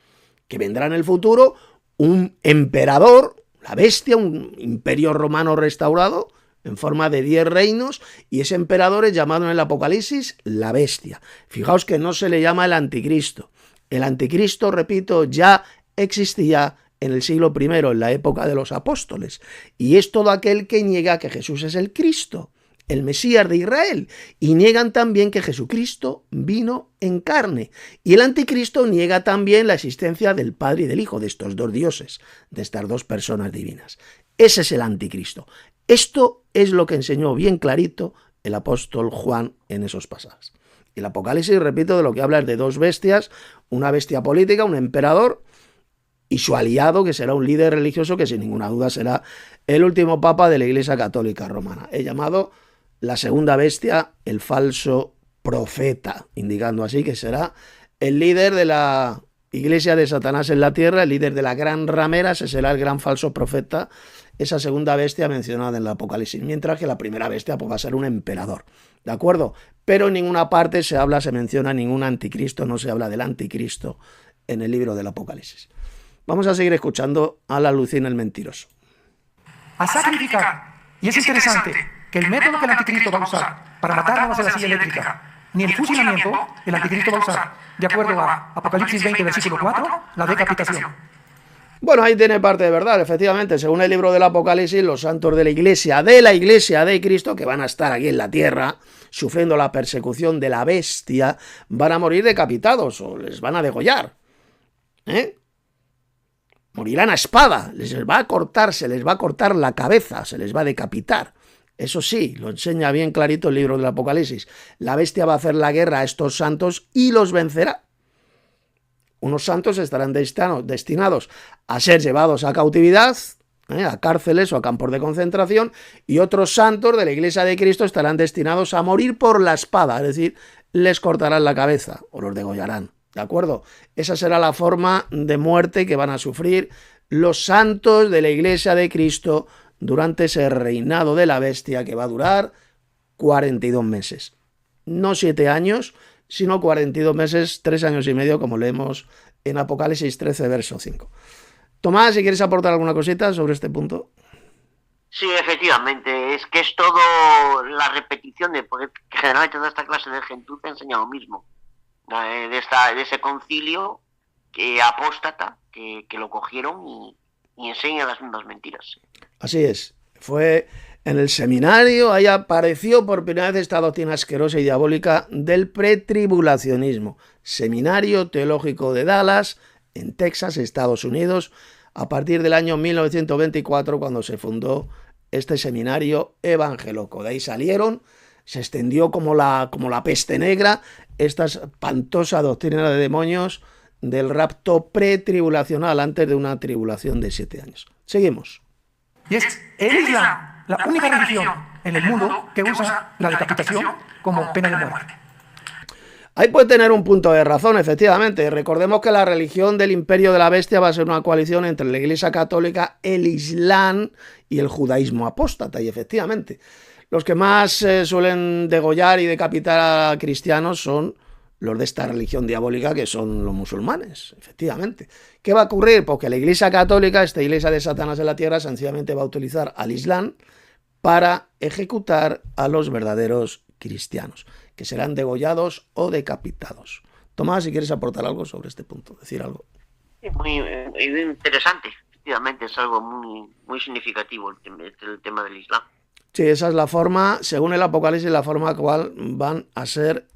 Que vendrá en el futuro un emperador, la bestia, un imperio romano restaurado en forma de 10 reinos, y ese emperador es llamado en el Apocalipsis la bestia. Fijaos que no se le llama el anticristo. El anticristo, repito, ya existía en el siglo I, en la época de los apóstoles, y es todo aquel que niega que Jesús es el Cristo, el Mesías de Israel, y niegan también que Jesucristo vino en carne. Y el anticristo niega también la existencia del Padre y del Hijo, de estos dos dioses, de estas dos personas divinas. Ese es el anticristo. Esto es lo que enseñó bien clarito el apóstol Juan en esos pasajes. El Apocalipsis, repito, de lo que habla es de dos bestias, una bestia política, un emperador, y su aliado, que será un líder religioso, que sin ninguna duda será el último papa de la Iglesia Católica Romana. He llamado la segunda bestia el falso profeta, indicando así que será el líder de la iglesia de Satanás en la tierra, el líder de la gran ramera, ese será el gran falso profeta, esa segunda bestia mencionada en el Apocalipsis, mientras que la primera bestia pues, va a ser un emperador, ¿de acuerdo? Pero en ninguna parte se menciona ningún anticristo, no se habla del anticristo en el libro del Apocalipsis. Vamos a seguir escuchando a la Lucina el mentiroso. A sacrificar. Y es interesante que el método que el anticristo va a usar para matarnos de la silla eléctrica, ni el fusilamiento, el anticristo va a usar, de acuerdo a Apocalipsis 20, versículo 4, la decapitación. Bueno, ahí tiene parte de verdad, efectivamente, según el libro del Apocalipsis, los santos de la iglesia de Cristo, que van a estar aquí en la tierra, sufriendo la persecución de la bestia, van a morir decapitados o les van a degollar. Morirán a espada, les va a cortar, se les va a cortar la cabeza, se les va a decapitar. Eso sí, lo enseña bien clarito el libro del Apocalipsis. La bestia va a hacer la guerra a estos santos y los vencerá. Unos santos estarán destinados a ser llevados a cautividad, a cárceles o a campos de concentración, y otros santos de la Iglesia de Cristo estarán destinados a morir por la espada, es decir, les cortarán la cabeza o los degollarán. ¿De acuerdo? Esa será la forma de muerte que van a sufrir los santos de la Iglesia de Cristo durante ese reinado de la bestia que va a durar 42 meses. No 7 años, sino 42 meses, 3 años y medio, como leemos en Apocalipsis 13, verso 5. Tomás, si quieres aportar alguna cosita sobre este punto. Sí, efectivamente, es que es todo la repetición porque generalmente toda esta clase de gentuza enseña lo mismo, de ese concilio apóstata que lo cogieron y enseña las mismas mentiras. Así es, fue en el seminario, ahí apareció por primera vez esta doctrina asquerosa y diabólica del pretribulacionismo. Seminario Teológico de Dallas, en Texas, Estados Unidos, a partir del año 1924, cuando se fundó este seminario evangeloco. De ahí salieron, se extendió como la peste negra, esta espantosa doctrina de demonios del rapto pretribulacional, antes de una tribulación de 7 años. Seguimos. Y es el Islam, la única religión en el mundo que usa la decapitación como pena de muerte. Ahí puede tener un punto de razón, efectivamente. Recordemos que la religión del imperio de la bestia va a ser una coalición entre la Iglesia Católica, el Islam y el judaísmo apóstata. Y efectivamente, los que más suelen degollar y decapitar a cristianos son los de esta religión diabólica, que son los musulmanes, efectivamente. ¿Qué va a ocurrir? Pues que la Iglesia Católica, esta iglesia de Satanás en la tierra, sencillamente va a utilizar al Islam para ejecutar a los verdaderos cristianos, que serán degollados o decapitados. Tomás, si quieres aportar algo sobre este punto, decir algo. Muy interesante, efectivamente, es algo muy significativo el tema del Islam. Sí, esa es la forma, según el Apocalipsis, la forma cual van a ser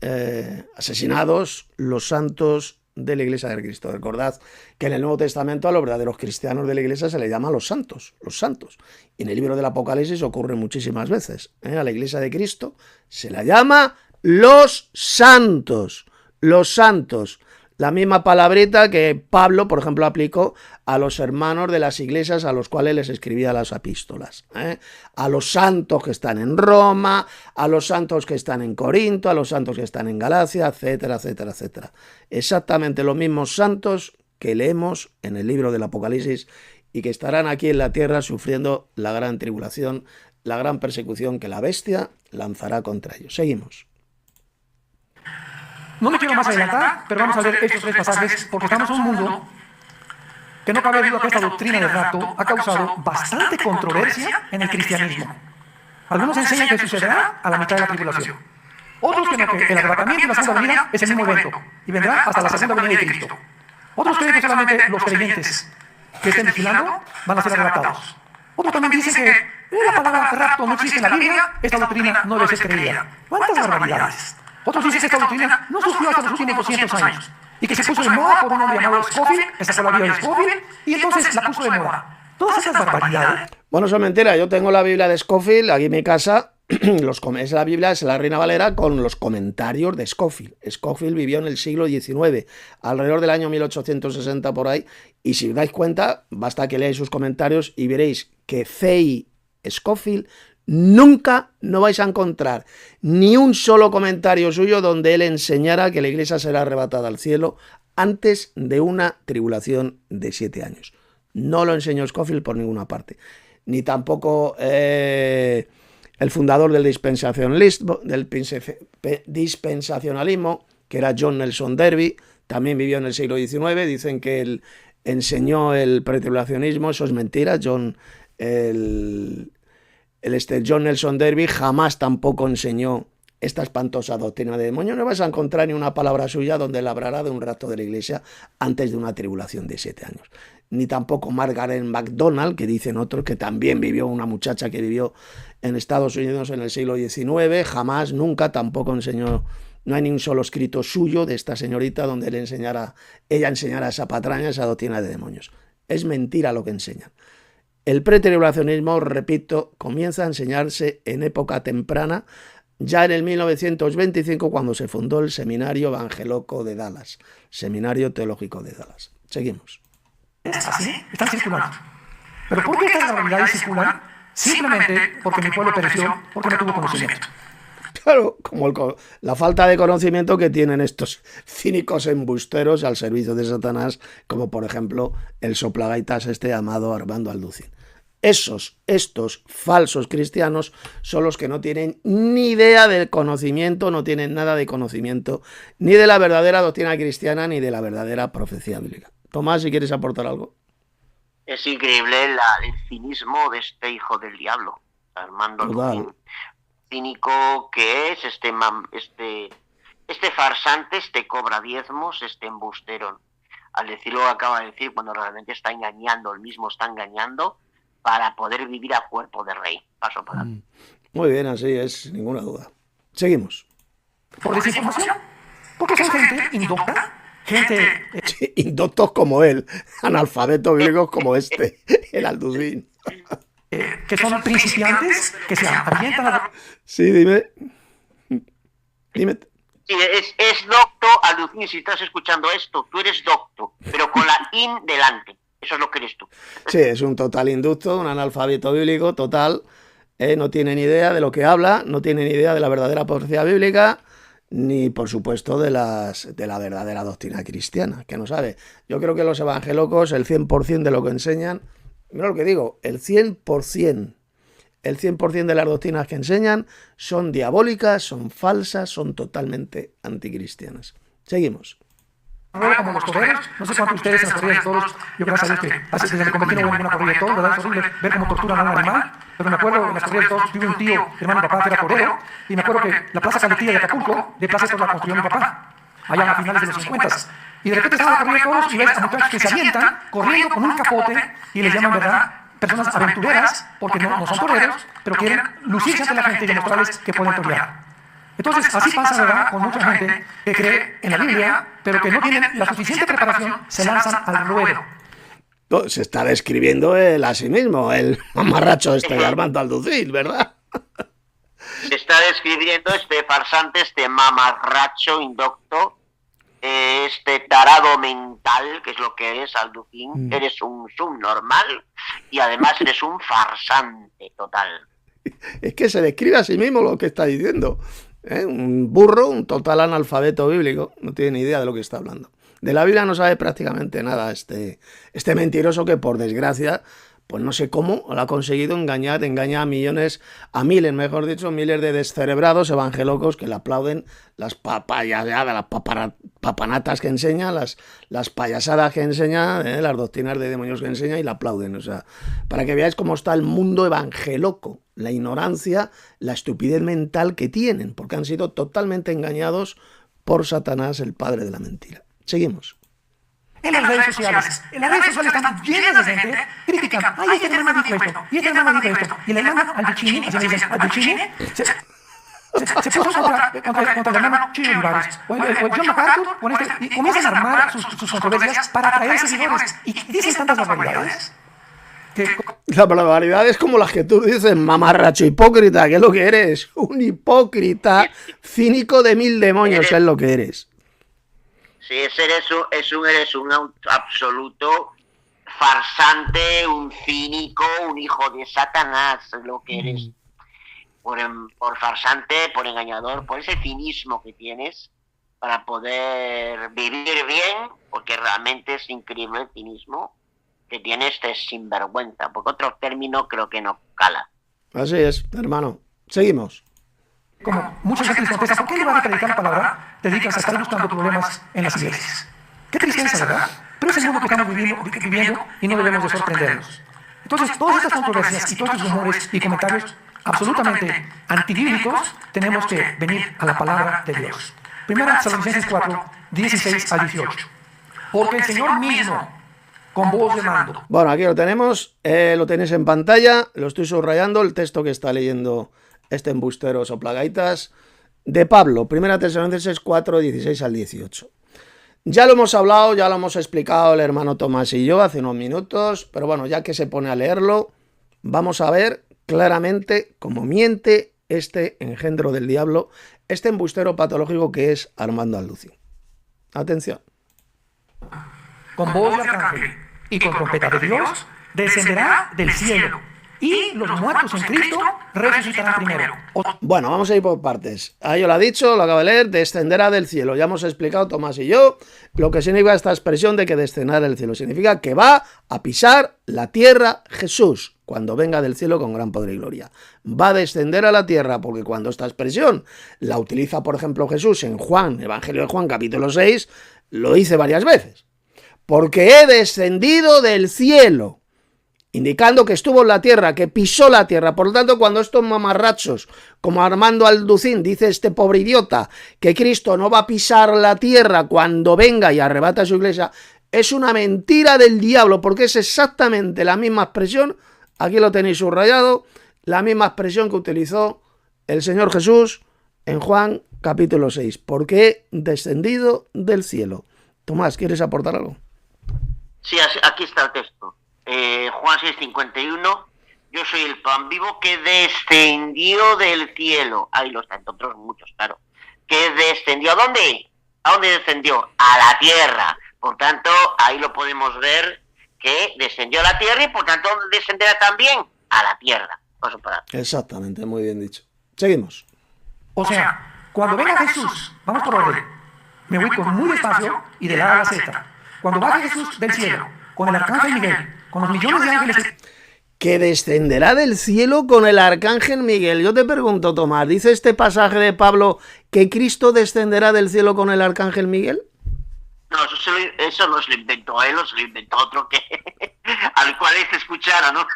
asesinados los santos de la Iglesia de Cristo. Recordad que en el Nuevo Testamento a los verdaderos cristianos de la Iglesia se les llama los santos. Y en el libro del Apocalipsis ocurre muchísimas veces. A la Iglesia de Cristo se la llama los santos. La misma palabrita que Pablo, por ejemplo, aplicó a los hermanos de las iglesias a los cuales les escribía las epístolas. A los santos que están en Roma, a los santos que están en Corinto, a los santos que están en Galacia, etcétera, etcétera, etcétera. Exactamente los mismos santos que leemos en el libro del Apocalipsis y que estarán aquí en la tierra sufriendo la gran tribulación, la gran persecución que la bestia lanzará contra ellos. Seguimos. No me quiero más adelantar, pero vamos a ver estos 3 pasajes porque estamos en un mundo que no cabe duda que esta doctrina del rapto ha causado bastante controversia en el cristianismo. Algunos enseñan que sucederá a la mitad de la tribulación. Otros que no, que el arrebatamiento y la segunda venida es el mismo evento y vendrá hasta la segunda venida de Cristo. Otros creen que solamente los creyentes que estén vigilando van a ser arrebatados. Otros también dicen que la palabra rapto no existe en la Biblia, esta doctrina no debe ser creída. ¿Cuántas barbaridades? Otros dicen que esta doctrina no surgió hasta los últimos 200 años y que se puso de moda por un hombre llamado Scofield, esa fue la Biblia de Scofield, y entonces la puso de moda. Todas esas barbaridades. Bueno, eso es mentira. Yo tengo la Biblia de Scofield aquí en mi casa. Es la Biblia, es la Reina Valera con los comentarios de Scofield. Scofield vivió en el siglo XIX, alrededor del año 1860 por ahí. Y si os dais cuenta, basta que leáis sus comentarios y veréis que C.I. Scofield nunca no vais a encontrar ni un solo comentario suyo donde él enseñara que la iglesia será arrebatada al cielo antes de una tribulación de 7 años. No lo enseñó Scofield por ninguna parte. Ni tampoco el fundador del dispensacionalismo, que era John Nelson Darby, también vivió en el siglo XIX. Dicen que él enseñó el pretribulacionismo. Eso es mentira. John Nelson Darby jamás tampoco enseñó esta espantosa doctrina de demonios. No vas a encontrar ni una palabra suya donde él hablará de un rapto de la iglesia antes de una tribulación de 7 años. Ni tampoco Margaret MacDonald, que dicen otros, que también vivió, una muchacha que vivió en Estados Unidos en el siglo XIX, jamás, nunca, tampoco enseñó. No hay ni un solo escrito suyo de esta señorita donde ella enseñara esa patraña, esa doctrina de demonios. Es mentira lo que enseñan. El pretribulacionismo, repito, comienza a enseñarse en época temprana, ya en el 1925, cuando se fundó el Seminario Evangeloco de Dallas, Seminario Teológico de Dallas. Seguimos. Es así, están circulando. ¿Pero por qué estas barbaridades circulan? Simplemente porque mi pueblo pereció, porque no tuvo conocimiento. Claro, como la falta de conocimiento que tienen estos cínicos embusteros al servicio de Satanás, como por ejemplo el soplagaitas llamado Armando Alducin. Estos falsos cristianos son los que no tienen ni idea del conocimiento, no tienen nada de conocimiento ni de la verdadera doctrina cristiana ni de la verdadera profecía bíblica. Tomás, si quieres aportar algo. Es increíble el cinismo de este hijo del diablo, Armando Alducín. Cínico que es este farsante, este cobra diezmos, este embustero. Al decir lo que acaba de decir, cuando realmente está engañando, él mismo está engañando para poder vivir a cuerpo de rey. Paso para adelante. Muy bien, así es, sin ninguna duda. Seguimos. Por desinformación. Porque son gente indocta, gente... Sí, indoctos como él, analfabetos bíblicos como este, el Alducín. que son principiantes, que se avientan a... Sí, dime. Dime. Sí, es docto, Alducín, si estás escuchando esto, tú eres docto, pero con la in delante. Eso es lo que eres tú. Sí, es un total inducto, un analfabeto bíblico total. No tiene ni idea de lo que habla, no tiene ni idea de la verdadera profecía bíblica, ni por supuesto de la verdadera doctrina cristiana, que no sabe. Yo creo que los evangelocos, el 100% de lo que enseñan, mira lo que digo, el 100% de las doctrinas que enseñan son diabólicas, son falsas, son totalmente anticristianas. Seguimos. Como los toreros, no sé cuántos de ustedes en las corridas de toros, yo gracias a Dios que desde que me convertí no hubo ninguna corrida de toros, ¿verdad? Es horrible ver cómo torturan a un animal, pero me acuerdo en las corridas de toros, tuve un tío, hermano de papá, que era torero, y me acuerdo que la Plaza Caletilla de Acapulco, de Plaza Estos la construyó mi papá, allá a finales de los 50. Y de repente estaba la corrida de toros y ves a muchachos que se avientan corriendo con un capote y les llaman, ¿verdad?, personas aventureras, porque no son toreros, pero quieren lucirse ante la gente y demostrarles que pueden torear. Entonces, así pasa, ¿verdad?, con mucha gente que cree en la Biblia, pero que no tienen la suficiente preparación, se lanzan al ruedo. Se está describiendo él a sí mismo, el mamarracho de Armando Alducín, ¿verdad? Se está describiendo este farsante, este mamarracho indocto, este tarado mental, que es lo que eres, Alducín. Eres un subnormal y además eres un farsante total. Es que se describe a sí mismo lo que está diciendo. Un burro, un total analfabeto bíblico, no tiene ni idea de lo que está hablando. De la Biblia no sabe prácticamente nada este mentiroso que, por desgracia, pues no sé cómo lo ha conseguido engaña a miles de descerebrados evangelocos que le aplauden las papayasadas, las papanatas que enseña, las payasadas que enseña, las doctrinas de demonios que enseña, y le aplauden. O sea, para que veáis cómo está el mundo evangeloco, la ignorancia, la estupidez mental que tienen, porque han sido totalmente engañados por Satanás, el padre de la mentira. Seguimos. En las redes sociales están llenas de gente criticando. Ay, este hermano dijo esto, y este hermano dijo esto. Y el hermano Alducín, así le dicen, Alducín, se puso contra el hermano Chino Olivares, o el John MacArthur, y comienzan a armar sus controversias para atraer seguidores. Y dicen tantas barbaridades. La barbaridad es como las que tú dices, mamarracho hipócrita, que es lo que eres. Un hipócrita cínico de 1000 demonios, es lo que eres. Sí, eres un absoluto farsante, un cínico, un hijo de Satanás, lo que eres. Por farsante, por engañador, por ese cinismo que tienes para poder vivir bien, porque realmente es increíble el cinismo que tiene este sinvergüenza, porque otro término creo que no cala. Así es, hermano. Seguimos. Como mucha gente les contesta, ¿por qué en lugar de predicar la palabra te dedicas a estar buscando problemas en las iglesias? Qué tristeza, ¿verdad? Pero es el mundo que estamos viviendo y no debemos de sorprendernos. Entonces, todas estas controversias y todos estos rumores y comentarios absolutamente antibíblicos, tenemos que venir a la palabra de Dios. Primera Tesalonicenses 4, 16 al 18. Porque el Señor mismo, con voz de mando. Bueno, aquí lo tenemos, lo tenéis en pantalla, lo estoy subrayando, el texto que está leyendo este embustero soplagaitas, de Pablo, 1 Tesalonicenses 4, 16 al 18. Ya lo hemos hablado, ya lo hemos explicado el hermano Tomás y yo hace unos minutos, pero bueno, ya que se pone a leerlo, vamos a ver claramente cómo miente este engendro del diablo, este embustero patológico que es Armando Alducín. Atención. Con voz de arcángel y con trompeta de Dios, descenderá del cielo, y los muertos en Cristo resucitarán primero. Bueno, vamos a ir por partes. Ahí lo ha dicho, lo acabo de leer, descenderá del cielo. Ya hemos explicado, Tomás y yo, lo que significa esta expresión de que descenderá del cielo. Significa que va a pisar la tierra Jesús cuando venga del cielo con gran poder y gloria. Va a descender a la tierra, porque cuando esta expresión la utiliza, por ejemplo, Jesús en Juan, Evangelio de Juan, capítulo 6, lo dice varias veces. Porque he descendido del cielo. indicando que estuvo en la tierra, que pisó la tierra. Por lo tanto, cuando estos mamarrachos, como Armando Alducín, dice este pobre idiota, que Cristo no va a pisar la tierra cuando venga y arrebata a su iglesia, es una mentira del diablo, porque es exactamente la misma expresión, aquí lo tenéis subrayado, la misma expresión que utilizó el Señor Jesús en Juan capítulo 6, porque he descendido del cielo. Tomás, ¿quieres aportar algo? Sí, aquí está el texto. Juan 6:51, yo soy el pan vivo que descendió del cielo. Ahí lo están, otros muchos, claro. Que descendió, ¿a dónde? ¿A dónde descendió? A la tierra. Por tanto, ahí lo podemos ver, que descendió a la tierra y por tanto descenderá también a la tierra. Paso para... Exactamente, muy bien dicho. Seguimos. O sea, cuando venga Jesús, vamos por orden, me voy con muy despacio y de la A a la Z. Cuando baje Jesús del cielo, con el arcángel Miguel, con los millones de ángeles que descenderá del cielo con el arcángel Miguel. Yo te pregunto, Tomás, ¿dice este pasaje de Pablo que Cristo descenderá del cielo con el arcángel Miguel? No, eso no se lo inventó él, o se lo inventó otro que al cual se escuchara, ¿no?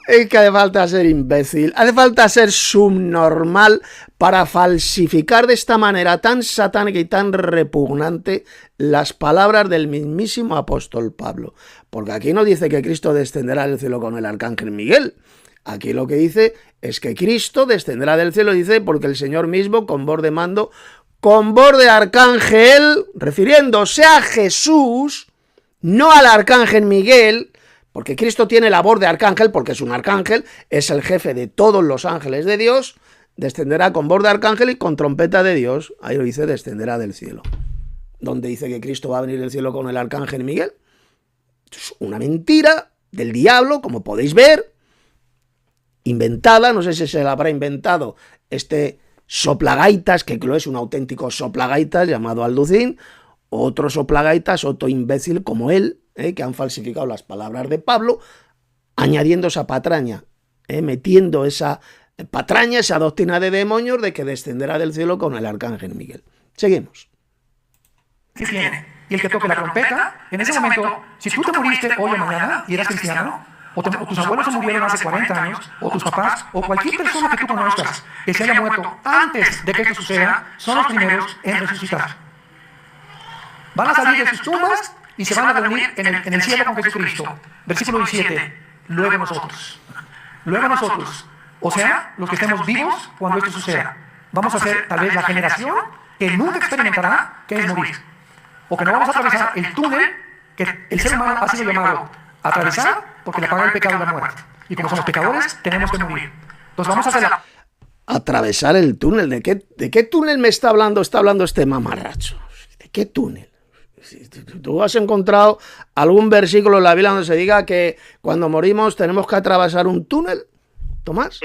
Es que hace falta ser imbécil, hace falta ser subnormal para falsificar de esta manera tan satánica y tan repugnante las palabras del mismísimo apóstol Pablo. Porque aquí no dice que Cristo descenderá del cielo con el arcángel Miguel. Aquí lo que dice es que Cristo descenderá del cielo, dice, porque el Señor mismo con voz de mando, con voz de arcángel, refiriéndose a Jesús, no al arcángel Miguel, porque Cristo tiene la voz de arcángel, porque es un arcángel, es el jefe de todos los ángeles de Dios, descenderá con voz de arcángel y con trompeta de Dios. Ahí lo dice, descenderá del cielo. ¿Dónde dice que Cristo va a venir del cielo con el arcángel Miguel? Es una mentira del diablo, como podéis ver, inventada, no sé si se la habrá inventado este soplagaitas, que lo es un auténtico soplagaitas llamado Alducín, otro soplagaitas, otro imbécil como él, que han falsificado las palabras de Pablo, añadiendo esa patraña, metiendo esa patraña, esa doctrina de demonios de que descenderá del cielo con el arcángel Miguel. Seguimos. que tiene. Y el que toque la trompeta, en ese momento, si tú te moriste hoy o mañana y eras cristiano, o tus abuelos se murieron hace 40 años, o tus papás, o cualquier persona que tú conozcas que se haya muerto antes de que esto suceda, son los primeros en resucitar. Van a salir de sus tumbas y se van a reunir en el cielo con Jesucristo. Versículo 17. Luego nosotros. Luego nosotros. O sea, los que estemos vivos cuando esto suceda. Vamos a ser tal vez la generación que nunca experimentará qué es morir. O que no vamos a atravesar el túnel que el ser humano ha sido llamado a atravesar porque le paga el pecado de la muerte. Y como somos pecadores, tenemos que morir. Entonces vamos a hacer la... Atravesar el túnel. ¿De qué túnel me está hablando este mamarracho? ¿De qué túnel? ¿Tú has encontrado algún versículo en la Biblia donde se diga que cuando morimos tenemos que atravesar un túnel? ¿Tomás?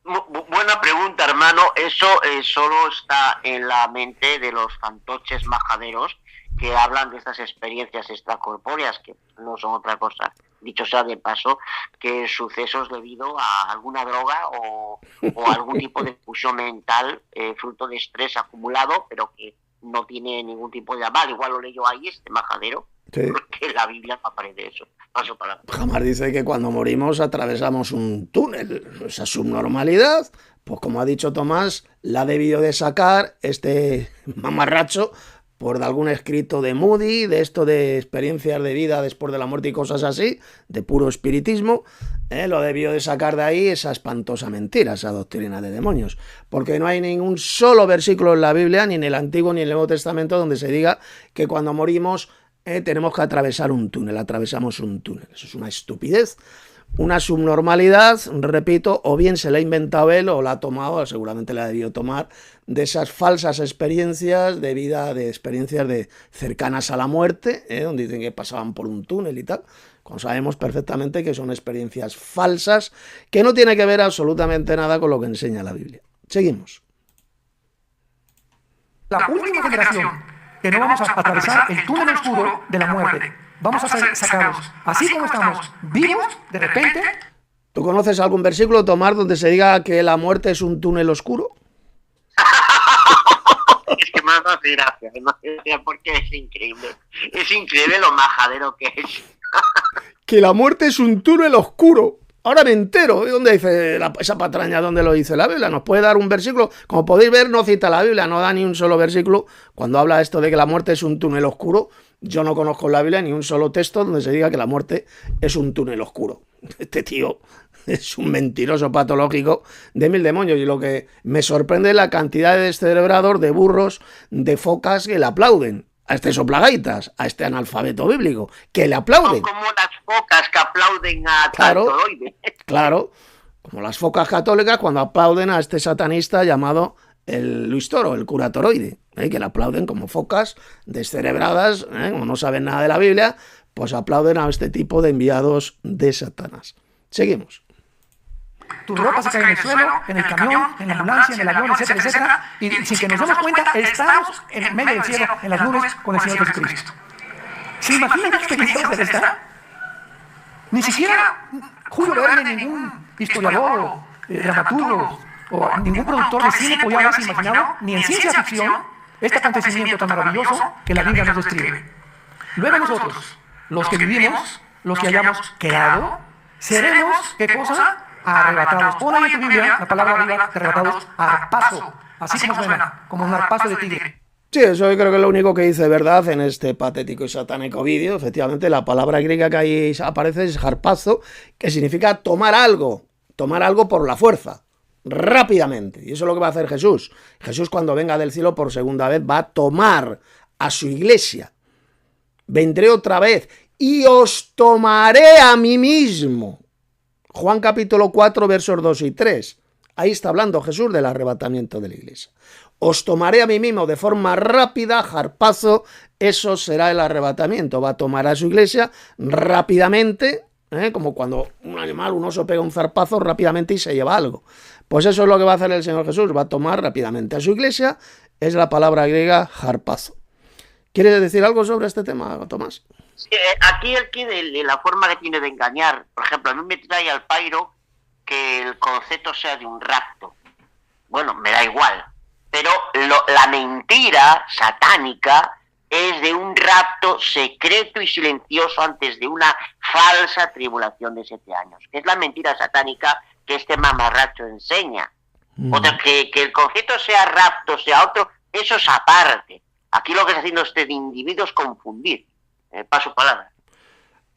Buena pregunta, hermano. Eso solo está en la mente de los fantoches majaderos que hablan de estas experiencias extracorpóreas, que no son otra cosa, dicho sea de paso, que sucesos debido a alguna droga o algún tipo de fusión mental, fruto de estrés acumulado, pero que no tiene ningún tipo de aval. Igual lo leyó ahí este majadero, sí. Porque en la Biblia no aparece eso. Paso para... Jamás dice que cuando morimos atravesamos un túnel. Esa subnormalidad, pues como ha dicho Tomás, la ha debido de sacar este mamarracho por algún escrito de Moody, de esto de experiencias de vida después de la muerte y cosas así, de puro espiritismo, lo debió de sacar de ahí esa espantosa mentira, esa doctrina de demonios, porque no hay ningún solo versículo en la Biblia, ni en el Antiguo ni en el Nuevo Testamento, donde se diga que cuando morimos tenemos que atravesar un túnel, atravesamos un túnel. Eso es una estupidez, una subnormalidad, repito, o bien se la ha inventado él o la ha tomado, seguramente la ha debido tomar, de esas falsas experiencias de vida, de experiencias de cercanas a la muerte, donde dicen que pasaban por un túnel y tal, cuando sabemos perfectamente que son experiencias falsas, que no tiene que ver absolutamente nada con lo que enseña la Biblia. Seguimos. La última generación que no vamos a atravesar el túnel oscuro de la muerte. Vamos a ser sacados, así como estamos vivos, de repente. ¿Tú conoces algún versículo, Tomás, donde se diga que la muerte es un túnel oscuro? Es que me hace gracia, porque es increíble lo majadero que es. que la muerte es un túnel oscuro. Ahora me entero. ¿Y dónde dice esa patraña? ¿Dónde lo dice la Biblia? ¿Nos puede dar un versículo? Como podéis ver, no cita la Biblia, no da ni un solo versículo. Cuando habla esto de que la muerte es un túnel oscuro, yo no conozco en la Biblia ni un solo texto donde se diga que la muerte es un túnel oscuro. Este tío es un mentiroso patológico de mil demonios. Y lo que me sorprende es la cantidad de descerebrados, de burros, de focas que le aplauden. A este soplagaitas, a este analfabeto bíblico, que le aplauden. Como las focas que aplauden a Claro, Tantoloide. claro, como las focas católicas cuando aplauden a este satanista llamado el Luis Toro, el cura toroide, que le aplauden como focas descerebradas, como no saben nada de la Biblia, pues aplauden a este tipo de enviados de Satanás. Seguimos. Tu ropa se cae en el suelo, en el camión, en la ambulancia, en el avión, etcétera, etcétera. Y sin que nos demos cuenta, estamos en medio del cielo, en las nubes, con el Señor Jesucristo. ¿Se imaginan qué experiencia va a ser esta? Ni siquiera Julio Verne, ningún historiador, o dramaturgo, o ningún productor de cine podía haberse imaginado, ni en ciencia ficción, este acontecimiento tan maravilloso que la Biblia nos describe. Luego nosotros, los que vivimos, los que hayamos quedado, seremos, ¿qué cosa? Arrebatados. Pon ahí en tu Biblia la palabra arriba, arrebatados, arpazo. Así como suena, como un arpazo de tigre. Sí, eso yo creo que es lo único que dice verdad en este patético y satánico vídeo. Efectivamente, la palabra griega que ahí aparece es harpazo, que significa tomar algo por la fuerza, rápidamente. Y eso es lo que va a hacer Jesús. Jesús, cuando venga del cielo por segunda vez, va a tomar a su iglesia. Vendré otra vez y os tomaré a mí mismo. Juan capítulo 4, versos 2 y 3. Ahí está hablando Jesús del arrebatamiento de la iglesia. Os tomaré a mí mismo de forma rápida, harpazo, eso será el arrebatamiento. Va a tomar a su iglesia rápidamente, como cuando un animal, un oso pega un zarpazo rápidamente y se lleva algo. Pues eso es lo que va a hacer el Señor Jesús, va a tomar rápidamente a su iglesia, es la palabra griega harpazo. ¿Quieres decir algo sobre este tema, Tomás? Sí, aquí el que de la forma que tiene de engañar, por ejemplo, a mí me trae al pairo que el concepto sea de un rapto. Bueno, me da igual, pero la mentira satánica es de un rapto secreto y silencioso antes de una falsa tribulación de 7 años, que es la mentira satánica que este mamarracho enseña. O sea, que el concepto sea rapto, sea otro, eso es aparte. Aquí lo que está haciendo este individuo es confundir. Paso palabra.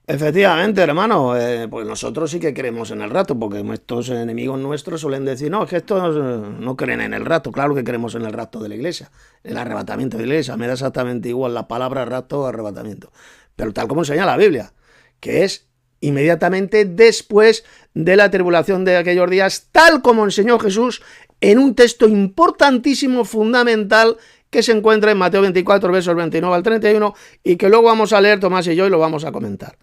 Efectivamente, hermano, pues nosotros sí que creemos en el rapto, porque estos enemigos nuestros suelen decir, no, es que estos no creen en el rapto. Claro que creemos en el rapto de la iglesia, el arrebatamiento de la iglesia. Me da exactamente igual la palabra rapto o arrebatamiento. Pero tal como enseña la Biblia, que es inmediatamente después de la tribulación de aquellos días, tal como enseñó Jesús en un texto importantísimo, fundamental, que se encuentra en Mateo 24, versos 29 al 31, y que luego vamos a leer Tomás y yo y lo vamos a comentar.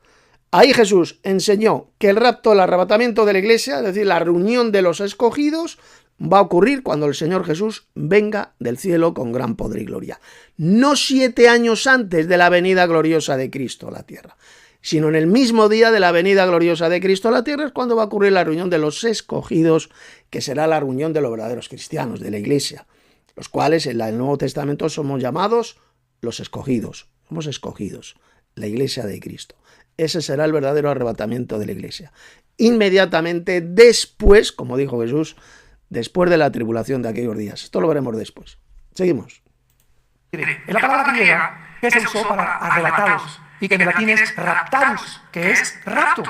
Ahí Jesús enseñó que el rapto, el arrebatamiento de la iglesia, es decir, la reunión de los escogidos, va a ocurrir cuando el Señor Jesús venga del cielo con gran poder y gloria. No 7 años antes de la venida gloriosa de Cristo a la tierra, sino en el mismo día de la venida gloriosa de Cristo a la tierra es cuando va a ocurrir la reunión de los escogidos, que será la reunión de los verdaderos cristianos, de la iglesia, los cuales en el Nuevo Testamento somos llamados los escogidos. Somos escogidos, la iglesia de Cristo. Ese será el verdadero arrebatamiento de la iglesia. Inmediatamente después, como dijo Jesús, después de la tribulación de aquellos días. Esto lo veremos después. Seguimos. Es la palabra griega que se usó para arrebatados y que en latín es raptarus, que es rapto.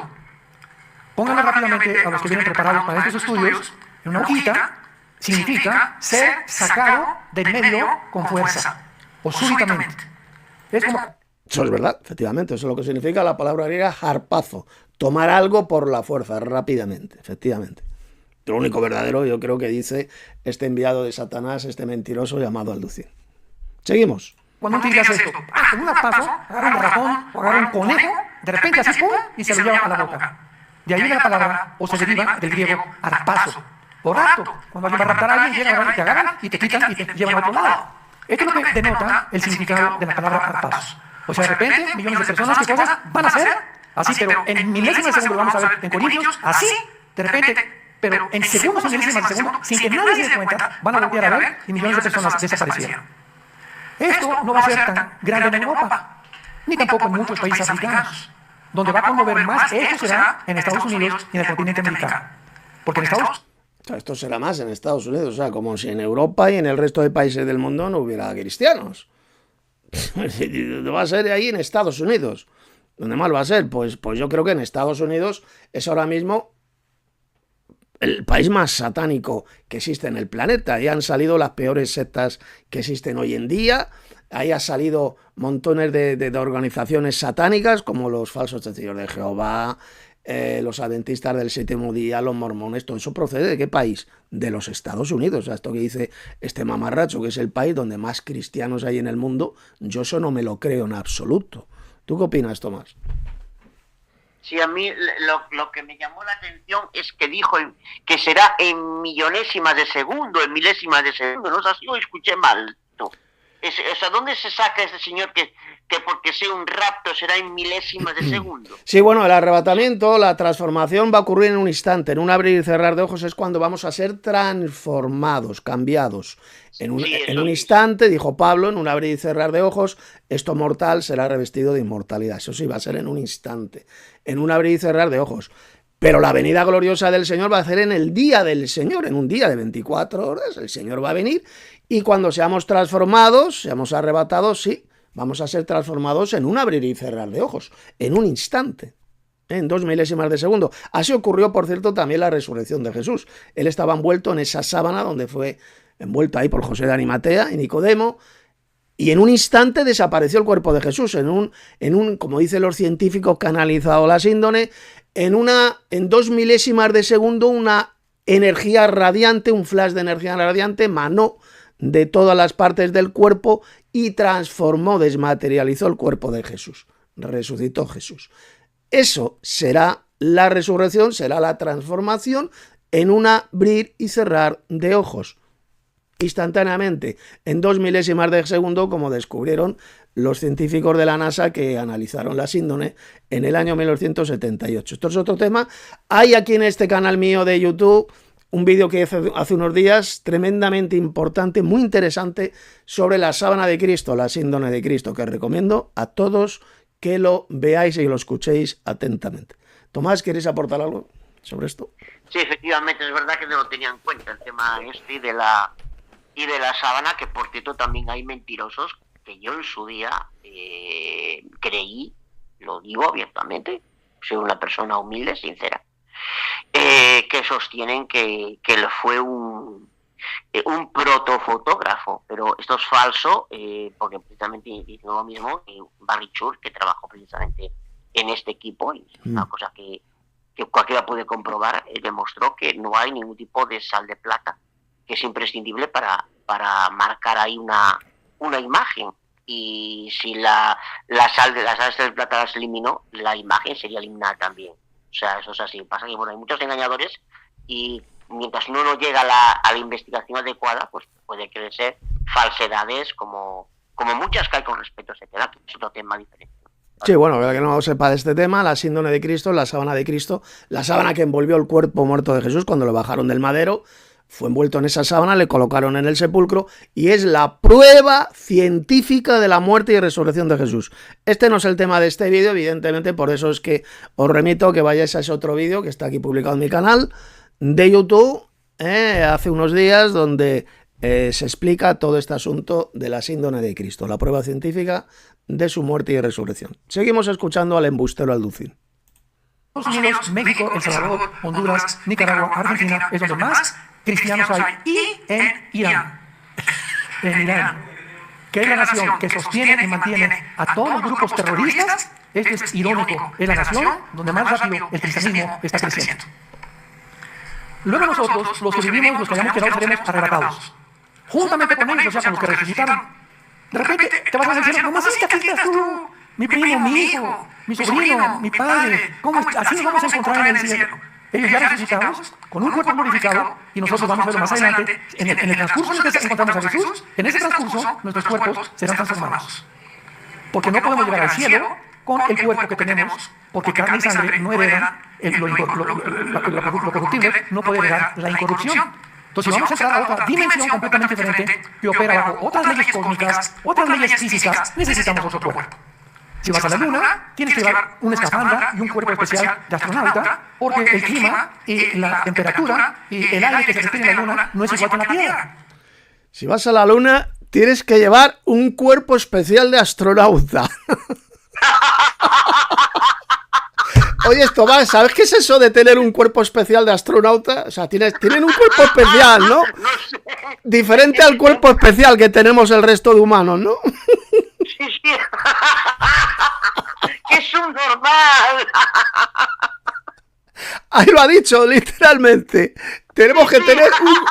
Pónganlo rápidamente a los que vienen preparados para estos estudios en una hojita. Significa ser sacado del medio con fuerza o súbitamente. Es como... Eso es verdad, efectivamente. Eso es lo que significa la palabra griega harpazo. Tomar algo por la fuerza, rápidamente, efectivamente. Lo único verdadero, yo creo que dice este enviado de Satanás, este mentiroso llamado Alducín. Seguimos. Cuando tú digas esto, con un paso, agarra un ratón o agarra un conejo, de repente así, ¡pum!, y se lo lleva a la boca. De ahí viene la palabra, o se deriva del griego arpazo. O rapto. Cuando alguien va a raptar a alguien, llegan y te agarran y te quitan y te llevan a otro lado. Esto es lo que denota el significado de la palabra arpazo. O sea, de repente, millones de personas, ¿qué cosas van a hacer? Así, pero en milésimas de segundo, vamos a ver en Corintios, así, de repente, pero en segundos o milésimas de segundo, sin que nadie se dé cuenta, van a voltear a ver y millones de personas desaparecieron. Esto no va a ser tan grande en Europa, ni tampoco en muchos países africanos. donde va a conmover más, esto será en Estados Unidos y en el continente americano. Porque en Estados Esto será más en Estados Unidos, o sea, como si en Europa y en el resto de países del mundo no hubiera cristianos. Va a ser ahí en Estados Unidos. ¿Dónde más va a ser? Pues yo creo que en Estados Unidos es ahora mismo el país más satánico que existe en el planeta. Ahí han salido las peores sectas que existen hoy en día. Ahí ha salido montones de organizaciones satánicas como los falsos testigos de Jehová, los adventistas del séptimo día, los mormones. Todo eso procede ¿de qué país? De los Estados Unidos. O sea, esto que dice este mamarracho, que es el país donde más cristianos hay en el mundo, yo eso no me lo creo en absoluto. ¿Tú qué opinas, Tomás? Sí, a mí lo que me llamó la atención es que dijo que será en millonésimas de segundo, en milésimas de segundo. No sé si lo escuché mal. No. O sea, ¿dónde se saca este señor que porque sea un rapto será en milésimas de segundo? Sí, bueno, el arrebatamiento, la transformación va a ocurrir en un instante, en un abrir y cerrar de ojos es cuando vamos a ser transformados, cambiados. En un instante, dijo Pablo, en un abrir y cerrar de ojos, esto mortal será revestido de inmortalidad. Eso sí, va a ser en un instante, en un abrir y cerrar de ojos. Pero la venida gloriosa del Señor va a ser en el día del Señor, en un día de 24 horas, el Señor va a venir y cuando seamos transformados, seamos arrebatados, sí, vamos a ser transformados en un abrir y cerrar de ojos, en un instante, en 2 milésimas de segundo. Así ocurrió, por cierto, también la resurrección de Jesús. Él estaba envuelto en esa sábana donde fue envuelto ahí por José de Arimatea y Nicodemo, y en un instante desapareció el cuerpo de Jesús, en un como dicen los científicos que han analizado la síndone, en 2 milésimas de segundo una energía radiante, un flash de energía radiante emanó de todas las partes del cuerpo y transformó, desmaterializó el cuerpo de Jesús. Resucitó Jesús. Eso será la resurrección, será la transformación en un abrir y cerrar de ojos. Instantáneamente, en 2 milésimas de segundo, como descubrieron los científicos de la NASA que analizaron la síndone en el año 1978. Esto es otro tema. Hay aquí en este canal mío de YouTube un vídeo que hice hace unos días tremendamente importante, muy interesante, sobre la sábana de Cristo, la síndone de Cristo, que recomiendo a todos que lo veáis y lo escuchéis atentamente. Tomás, ¿quieres aportar algo sobre esto? Sí, efectivamente, es verdad que no lo tenía en cuenta el tema este y de la sábana, que por cierto también hay mentirosos que yo en su día creí, lo digo abiertamente, soy una persona humilde, sincera, que sostienen que fue un protofotógrafo, pero esto es falso, porque precisamente dice lo mismo Barry Church, que trabajó precisamente en este equipo, y es una cosa que cualquiera puede comprobar, demostró que no hay ningún tipo de sal de plata, que es imprescindible para marcar ahí una imagen. Y si las sales de plata las eliminó, la imagen sería eliminada también. O sea, eso es así. Pasa que bueno, hay muchos engañadores y mientras uno no llega a la investigación adecuada, pues puede crecer falsedades como muchas que hay con respecto a ese tema, que es otro tema diferente. Sí, bueno, para que no sepa de este tema, la síndone de Cristo, la sábana de Cristo, la sábana que envolvió el cuerpo muerto de Jesús cuando lo bajaron del madero, fue envuelto en esa sábana, le colocaron en el sepulcro y es la prueba científica de la muerte y resurrección de Jesús. Este no es el tema de este vídeo, evidentemente, por eso es que os remito que vayáis a ese otro vídeo que está aquí publicado en mi canal de YouTube, hace unos días, donde se explica todo este asunto de la síndone de Cristo, la prueba científica de su muerte y resurrección. Seguimos escuchando al embustero Alducín. Estados Unidos, México, El Salvador, Honduras, Nicaragua, Argentina es donde más cristianos hay, y en Irán, que es la nación que sostiene y mantiene a todos los grupos terroristas. Esto es irónico, es la nación donde más rápido el cristianismo está creciendo. Luego nosotros, los que vivimos, los que hayamos quedado, seremos arrebatados, juntamente con ellos, o sea, con los que resucitaron. De repente te vas a decir, mamacita, aquí estás tú, mi primo, mi hijo, mi sobrino, mi padre, ¿cómo? Así nos vamos a encontrar en el cielo. Ellos ya resucitados, con un cuerpo glorificado, y nosotros vamos a verlo más adelante, en el transcurso en el que encontramos a Jesús, en ese transcurso nuestros cuerpos serán transformados. Porque no podemos llegar al cielo con el cuerpo que tenemos, porque carne y sangre no heredan lo corruptible, no puede heredar la incorrupción. Entonces, si vamos a entrar a otra dimensión completamente diferente, que opera bajo otras leyes cósmicas, otras leyes físicas, necesitamos otro cuerpo. Si vas a la luna, tienes que llevar una escafandra y un cuerpo especial de astronauta, porque el clima y la temperatura y el aire que se respira en la luna no es igual que en la Tierra. Si vas a la luna, tienes que llevar un cuerpo especial de astronauta. Oye, Tomás, ¿sabes qué es eso de tener un cuerpo especial de astronauta? O sea, tienen un cuerpo especial, ¿no? No sé. Diferente al cuerpo especial que tenemos el resto de humanos, ¿no? Sí, sí. ¡Qué subnormal! Ahí lo ha dicho, literalmente. Tenemos que tener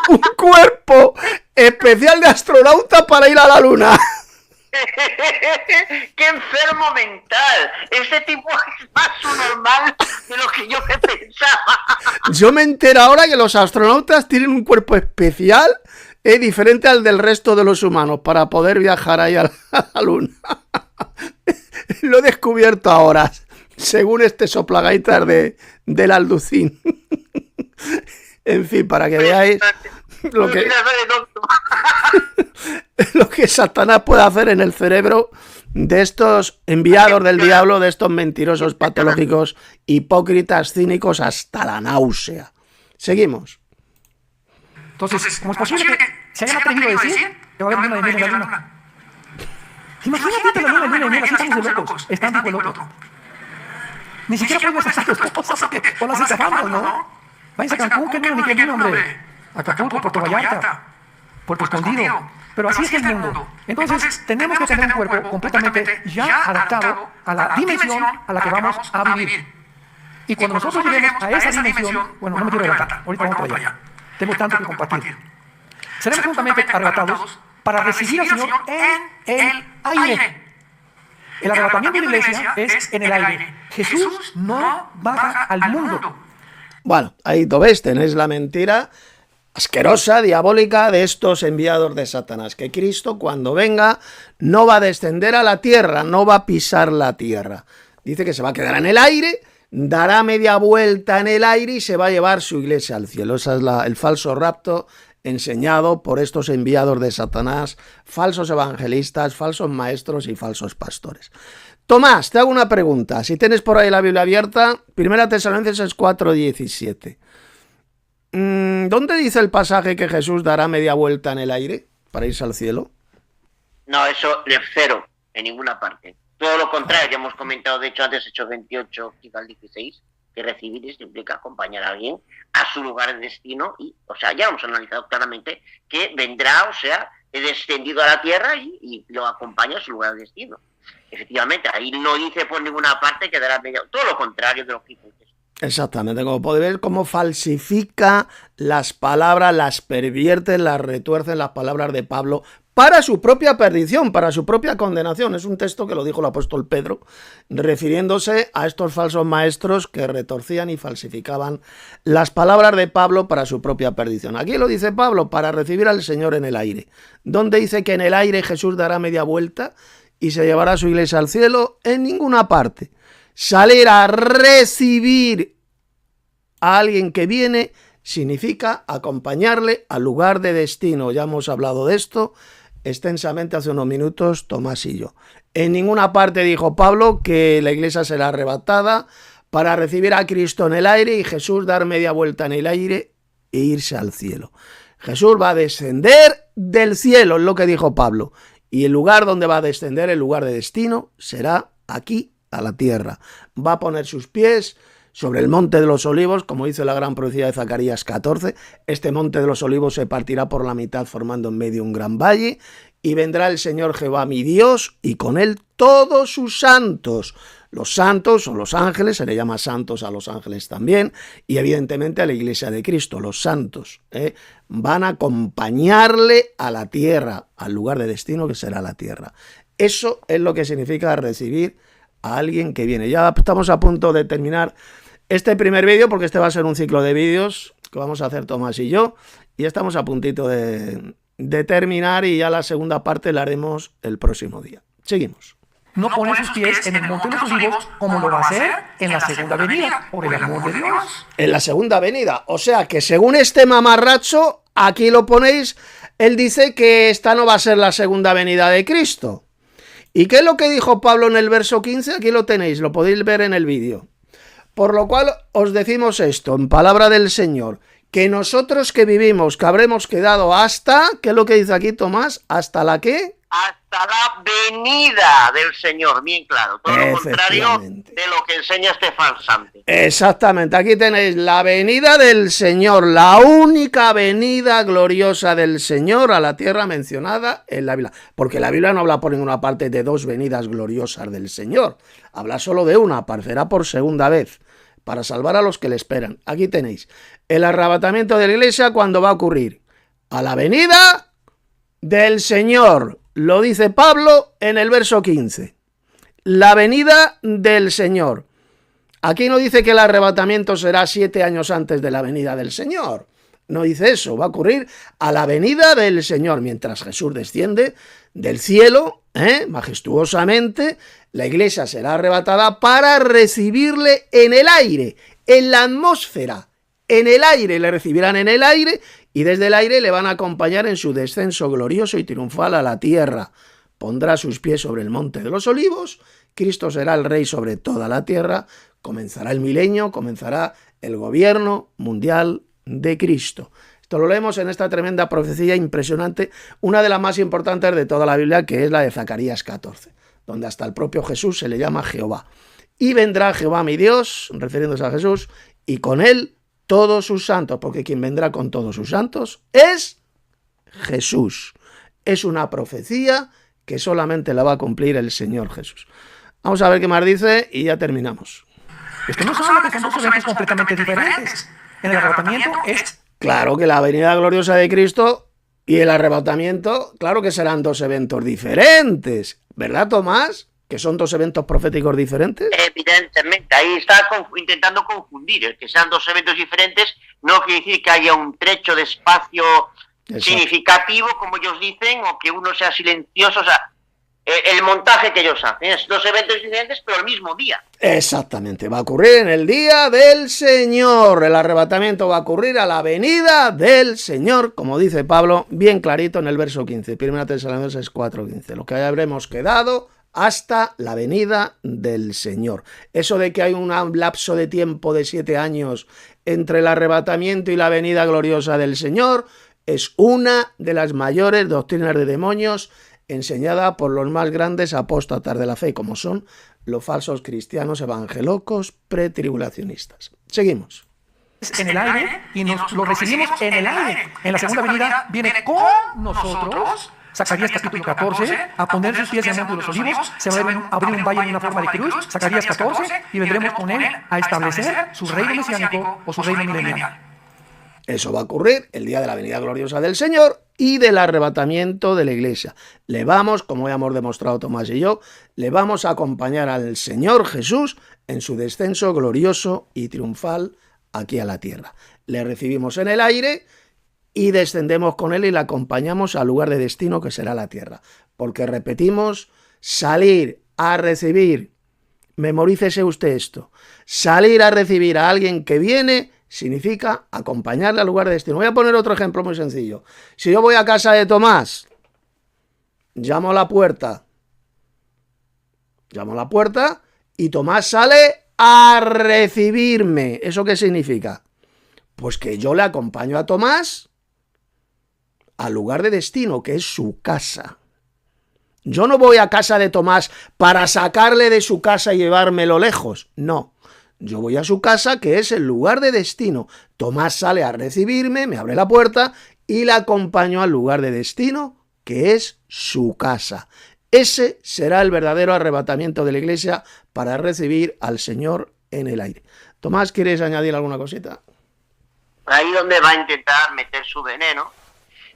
un cuerpo especial de astronauta para ir a la luna. ¡Qué enfermo mental! Este tipo es más subnormal de lo que yo me pensaba. Yo me entero ahora que los astronautas tienen un cuerpo especial diferente al del resto de los humanos para poder viajar ahí a la luna. Lo he descubierto ahora, según este soplagaitas del Alducín. En fin, para que veáis lo que Satanás puede hacer en el cerebro de estos enviados del diablo, de estos mentirosos patológicos, hipócritas, cínicos, hasta la náusea. Seguimos. Entonces, ¿cómo es posible que se hayan atrevido a decir que va a haber luna de miel en la luna? Imagínate la luna de miel, así estamos de locos, están tipo loco. Ni siquiera pueden estar tus esposas o las escafandras, ¿no? Váyanse a Cancún, que no, ni que no, hombre. Acapulco, Puerto Vallarta, Puerto Escondido. Pero así es el mundo. Entonces, tenemos que tener un cuerpo completamente ya adaptado a la dimensión a la que vamos a vivir. Y cuando nosotros lleguemos a esa dimensión, bueno, no me quiero adelantar, ahorita vamos para allá. Tengo tanto que compartir. Seremos juntamente arrebatados para recibir al Señor en el aire. El arrebatamiento de la iglesia es en el aire. Jesús no baja al mundo. Bueno, ahí lo ves, tenéis la mentira asquerosa, diabólica de estos enviados de Satanás, que Cristo cuando venga no va a descender a la tierra, no va a pisar la tierra. Dice que se va a quedar en el aire, dará media vuelta en el aire y se va a llevar su iglesia al cielo. Ese es el falso rapto enseñado por estos enviados de Satanás, falsos evangelistas, falsos maestros y falsos pastores. Tomás, te hago una pregunta. Si tienes por ahí la Biblia abierta, 1 Tesalonicenses 4:17. ¿Dónde dice el pasaje que Jesús dará media vuelta en el aire para irse al cielo? No, eso es cero, en ninguna parte. Todo lo contrario, ya hemos comentado, de hecho, antes Hechos 28, quizá el 16, que recibir esto implica acompañar a alguien a su lugar de destino y, o sea, ya hemos analizado claramente que vendrá, o sea, descendido a la tierra y lo acompaña a su lugar de destino. Efectivamente, ahí no dice por ninguna parte que dará media, todo lo contrario de lo que dice. Exactamente, como podéis ver cómo falsifica las palabras, las pervierte, las retuerce las palabras de Pablo para su propia perdición, para su propia condenación. Es un texto que lo dijo el apóstol Pedro, refiriéndose a estos falsos maestros que retorcían y falsificaban las palabras de Pablo para su propia perdición. Aquí lo dice Pablo, para recibir al Señor en el aire. ¿Dónde dice que en el aire Jesús dará media vuelta y se llevará a su iglesia al cielo? En ninguna parte. Salir a recibir a alguien que viene significa acompañarle al lugar de destino. Ya hemos hablado de esto extensamente hace unos minutos, Tomás y yo. En ninguna parte dijo Pablo que la iglesia será arrebatada para recibir a Cristo en el aire y Jesús dar media vuelta en el aire e irse al cielo. Jesús va a descender del cielo, es lo que dijo Pablo. Y el lugar donde va a descender, el lugar de destino, será aquí, a la tierra. Va a poner sus pies sobre el monte de los olivos, como dice la gran profecía de Zacarías 14. Este monte de los olivos se partirá por la mitad formando en medio un gran valle y vendrá el Señor Jehová mi Dios y con él todos sus santos. Los santos o los ángeles, se le llama santos a los ángeles también, y evidentemente a la iglesia de Cristo, los santos, van a acompañarle a la tierra, al lugar de destino que será la tierra. Eso es lo que significa recibir a alguien que viene. Ya estamos a punto de terminar este primer vídeo, porque este va a ser un ciclo de vídeos que vamos a hacer Tomás y yo, y estamos a puntito de terminar, y ya la segunda parte la haremos el próximo día. Seguimos. No pone sus pies en el monte de los olivos como lo va a hacer en la segunda venida, por el amor de Dios. En la segunda venida. O sea que según este mamarracho, aquí lo ponéis, él dice que esta no va a ser la segunda venida de Cristo. ¿Y qué es lo que dijo Pablo en el verso 15? Aquí lo tenéis, lo podéis ver en el vídeo. Por lo cual os decimos esto, en palabra del Señor, que nosotros que vivimos, que habremos quedado hasta, ¿qué es lo que dice aquí Tomás? ¿Hasta la qué? Hasta la venida del Señor, bien claro. Todo lo contrario de lo que enseña este farsante. Exactamente, aquí tenéis la venida del Señor, la única venida gloriosa del Señor a la tierra mencionada en la Biblia. Porque la Biblia no habla por ninguna parte de dos venidas gloriosas del Señor. Habla solo de una, aparecerá por segunda vez, para salvar a los que le esperan. Aquí tenéis el arrebatamiento de la iglesia cuando va a ocurrir. A la venida del Señor. Lo dice Pablo en el verso 15. La venida del Señor. Aquí no dice que el arrebatamiento será 7 años antes de la venida del Señor. No dice eso. Va a ocurrir a la venida del Señor. Mientras Jesús desciende del cielo, majestuosamente, la iglesia será arrebatada para recibirle en el aire, en la atmósfera. En el aire, le recibirán en el aire y desde el aire le van a acompañar en su descenso glorioso y triunfal a la tierra. Pondrá sus pies sobre el monte de los olivos, Cristo será el rey sobre toda la tierra, comenzará el milenio, comenzará el gobierno mundial de Cristo. Esto lo leemos en esta tremenda profecía impresionante, una de las más importantes de toda la Biblia, que es la de Zacarías 14, donde hasta el propio Jesús se le llama Jehová. Y vendrá Jehová mi Dios, refiriéndose a Jesús, y con él todos sus santos, porque quien vendrá con todos sus santos es Jesús. Es una profecía que solamente la va a cumplir el Señor Jesús. Vamos a ver qué más dice y ya terminamos. Esto no habla que son dos eventos completamente diferentes. En el arrebatamiento es... Claro que la venida gloriosa de Cristo y el arrebatamiento, claro que serán dos eventos diferentes. ¿Verdad, Tomás? ¿Que son dos eventos proféticos diferentes? Evidentemente, ahí está intentando confundir. El que sean dos eventos diferentes no quiere decir que haya un trecho de espacio significativo, como ellos dicen, o que uno sea silencioso. O sea, el montaje que ellos hacen es dos eventos diferentes, pero el mismo día. Exactamente, va a ocurrir en el día del Señor. El arrebatamiento va a ocurrir a la venida del Señor, como dice Pablo, bien clarito en el verso 15. 1 Tesalonicenses 4:15. Lo que habremos quedado hasta la venida del Señor. Eso de que hay un lapso de tiempo de 7 años entre el arrebatamiento y la venida gloriosa del Señor es una de las mayores doctrinas de demonios enseñada por los más grandes apóstatas de la fe, como son los falsos cristianos evangelocos pretribulacionistas. Seguimos. En el aire y nos lo recibimos en el aire. En la segunda venida viene con nosotros. Zacarías capítulo 14, a poner sus pies en el monte de los olivos, se va a abrir un valle en una forma de cruz, Zacarías 14, y vendremos con él a establecer su reino mesiánico o su reino milenial. Eso va a ocurrir el día de la venida gloriosa del Señor y del arrebatamiento de la iglesia. Le vamos, como ya hemos demostrado Tomás y yo, le vamos a acompañar al Señor Jesús en su descenso glorioso y triunfal aquí a la tierra. Le recibimos en el aire y descendemos con él y le acompañamos al lugar de destino que será la tierra. Porque repetimos, salir a recibir, memorícese usted esto, salir a recibir a alguien que viene significa acompañarle al lugar de destino. Voy a poner otro ejemplo muy sencillo. Si yo voy a casa de Tomás, llamo a la puerta y Tomás sale a recibirme. ¿Eso qué significa? Pues que yo le acompaño a Tomás al lugar de destino, que es su casa. Yo no voy a casa de Tomás para sacarle de su casa y llevármelo lejos. No. Yo voy a su casa, que es el lugar de destino. Tomás sale a recibirme, me abre la puerta y le acompaño al lugar de destino, que es su casa. Ese será el verdadero arrebatamiento de la iglesia para recibir al Señor en el aire. Tomás, ¿quieres añadir alguna cosita? Ahí donde va a intentar meter su veneno,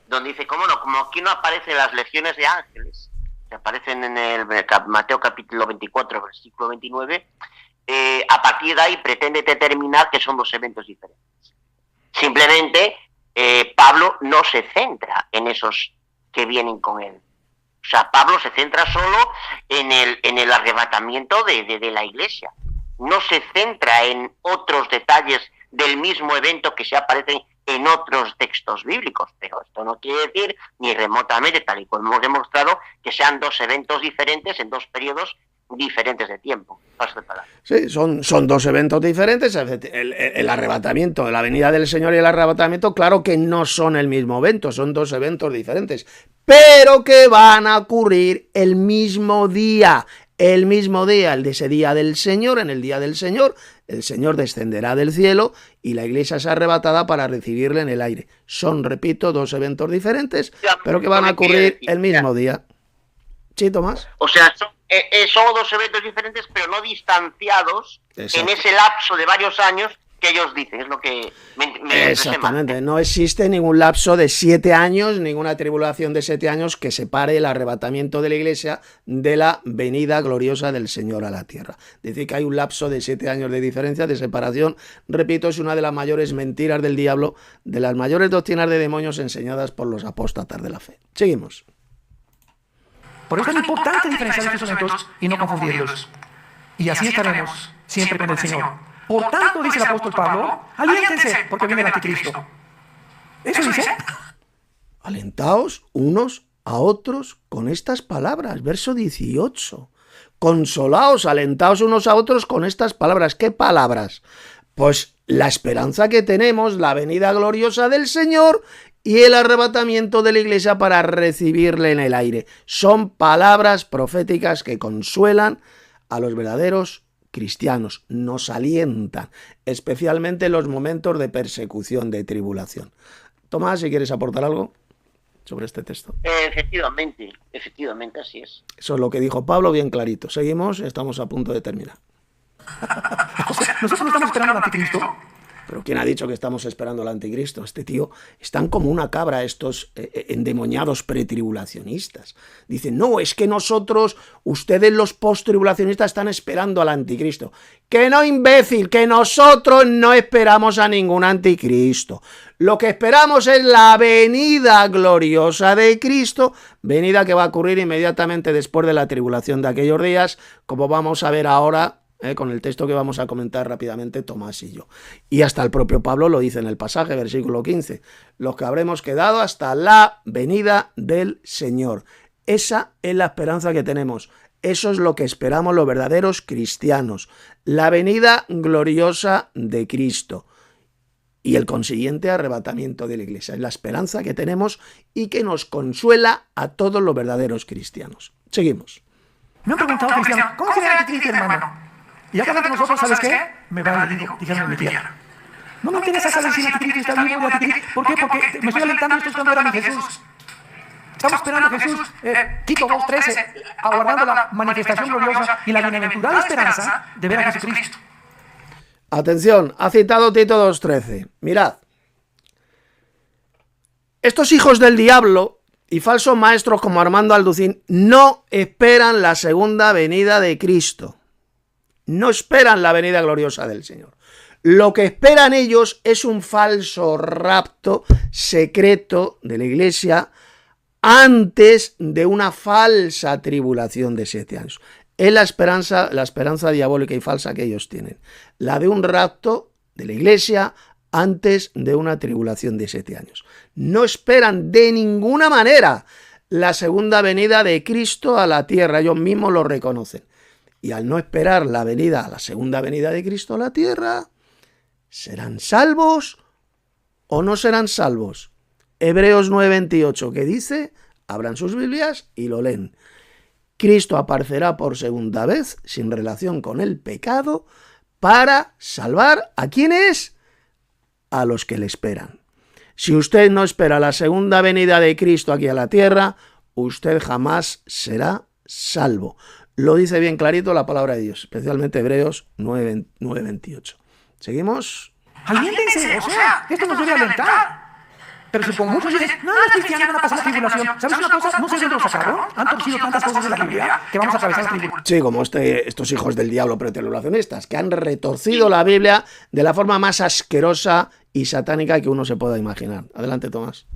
donde dice, ¿cómo no? Como aquí no aparecen las legiones de ángeles, que aparecen en el Mateo capítulo 24, versículo 29, a partir de ahí pretende determinar que son dos eventos diferentes. Simplemente Pablo no se centra en esos que vienen con él. O sea, Pablo se centra solo en el arrebatamiento de la iglesia. No se centra en otros detalles del mismo evento que se aparecen en otros textos bíblicos, pero esto no quiere decir ni remotamente, tal y como hemos demostrado, que sean dos eventos diferentes en dos periodos diferentes de tiempo. Paso de palabra. Sí, son dos eventos diferentes. El arrebatamiento, la venida del Señor y el arrebatamiento, claro que no son el mismo evento, son dos eventos diferentes, pero que van a ocurrir el mismo día, el de ese día del Señor. En el día del Señor, el Señor descenderá del cielo y la iglesia es arrebatada para recibirle en el aire. Son, repito, dos eventos diferentes, pero que van a ocurrir el mismo día. ¿Sí, Tomás? O sea, son dos eventos diferentes, pero no distanciados. Exacto. En ese lapso de varios años que ellos dicen, es lo que me exactamente, no existe ningún lapso de 7 años, ninguna tribulación de 7 años que separe el arrebatamiento de la iglesia de la venida gloriosa del Señor a la tierra. Decir que hay un lapso de 7 años de diferencia, de separación, repito, es una de las mayores mentiras del diablo, de las mayores doctrinas de demonios enseñadas por los apóstatas de la fe. Seguimos. Por eso es importante diferenciar estos eventos y no confundirlos. Y así estaremos siempre con el Señor. Por tanto, dice el apóstol Pablo, aliéntense porque viene el anticristo. ¿Eso dice? Alentaos unos a otros con estas palabras. Verso 18. Consolaos, alentaos unos a otros con estas palabras. ¿Qué palabras? Pues la esperanza que tenemos, la venida gloriosa del Señor y el arrebatamiento de la iglesia para recibirle en el aire. Son palabras proféticas que consuelan a los verdaderos cristianos, nos alientan, especialmente en los momentos de persecución, de tribulación. Tomás, si quieres aportar algo sobre este texto. Efectivamente, así es. Eso es lo que dijo Pablo, bien clarito. Seguimos, estamos a punto de terminar. O sea, nosotros no estamos esperando al anticristo. Pero ¿quién ha dicho que estamos esperando al anticristo? Este tío, están como una cabra estos endemoniados pretribulacionistas. Dicen, no, es que nosotros, ustedes los posttribulacionistas están esperando al anticristo. Que no, imbécil, que nosotros no esperamos a ningún anticristo. Lo que esperamos es la venida gloriosa de Cristo, venida que va a ocurrir inmediatamente después de la tribulación de aquellos días, como vamos a ver ahora, con el texto que vamos a comentar rápidamente Tomás y yo. Y hasta el propio Pablo lo dice en el pasaje, versículo 15, los que habremos quedado hasta la venida del Señor. Esa es la esperanza que tenemos. Eso es lo que esperamos los verdaderos cristianos. La venida gloriosa de Cristo y el consiguiente arrebatamiento de la iglesia. Es la esperanza que tenemos y que nos consuela a todos los verdaderos cristianos. Seguimos. Me han preguntado, cristiano, ¿cómo será el anticristo, hermano? Y acá entre nosotros, ¿sabes qué? Me va a dijeron mi tierra. No me interesa saber si el anticristo está vivo o el anticristo. ¿Por qué? Porque me estoy alentando, esto es cuando era mi Jesús. Estamos esperando a Jesús, Tito 2:13, aguardando la manifestación gloriosa y la bienaventurada esperanza de ver a Jesucristo. Atención, ha citado Tito 2:13. Mirad, estos hijos del diablo y falsos maestros como Armando Alducín no esperan la segunda venida de Cristo. No esperan la venida gloriosa del Señor. Lo que esperan ellos es un falso rapto secreto de la iglesia antes de una falsa tribulación de 7 años. Es la esperanza diabólica y falsa que ellos tienen. La de un rapto de la iglesia antes de una tribulación de 7 años. No esperan de ninguna manera la segunda venida de Cristo a la tierra. Ellos mismos lo reconocen. Y al no esperar la segunda venida de Cristo a la tierra, ¿serán salvos o no serán salvos? Hebreos 9:28, que dice, abran sus Biblias y lo leen. Cristo aparecerá por segunda vez, sin relación con el pecado, para salvar ¿a quiénes? A los que le esperan. Si usted no espera la segunda venida de Cristo aquí a la tierra, usted jamás será salvo. Lo dice bien clarito la palabra de Dios, especialmente Hebreos 9:28. ¿Seguimos? Aliéntense, o sea, esto nos debe alentar. Pero si como muchos dicen, no, los cristianos van a pasar la tribulación, ¿sabes una cosa? No sé de dónde lo sacaron. Han torcido tantas cosas de la Biblia que vamos a atravesar la tribulación. Sí, como estos hijos del diablo pretribulacionistas, que han retorcido la Biblia de la forma más asquerosa y satánica que uno se pueda imaginar. Adelante, Tomás.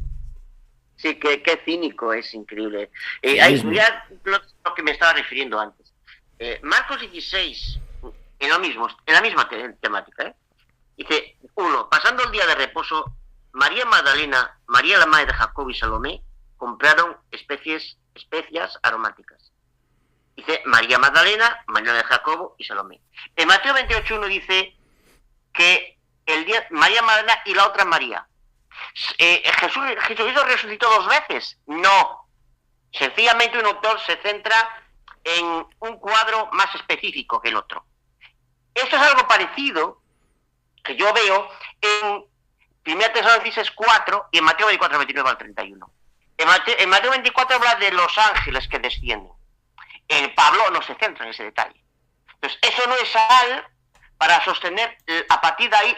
Sí, qué cínico, es increíble. Ahí ya lo que me estaba refiriendo antes. Marcos 16, en la misma temática, dice, 1, pasando el día de reposo, María Magdalena, María la madre de Jacobo y Salomé compraron especias aromáticas. Dice María Magdalena, María de Jacobo y Salomé. En Mateo 28:1 dice que María Magdalena y la otra María. ¿Jesucristo resucitó 2 veces? No. Sencillamente un autor se centra en un cuadro más específico que el otro. Esto es algo parecido que yo veo en 1 Tesalonicenses 4 y en Mateo 24, 29 al 31. En Mateo 24 habla de los ángeles que descienden. Pablo no se centra en ese detalle. Entonces, eso no es sal para sostener a partir de ahí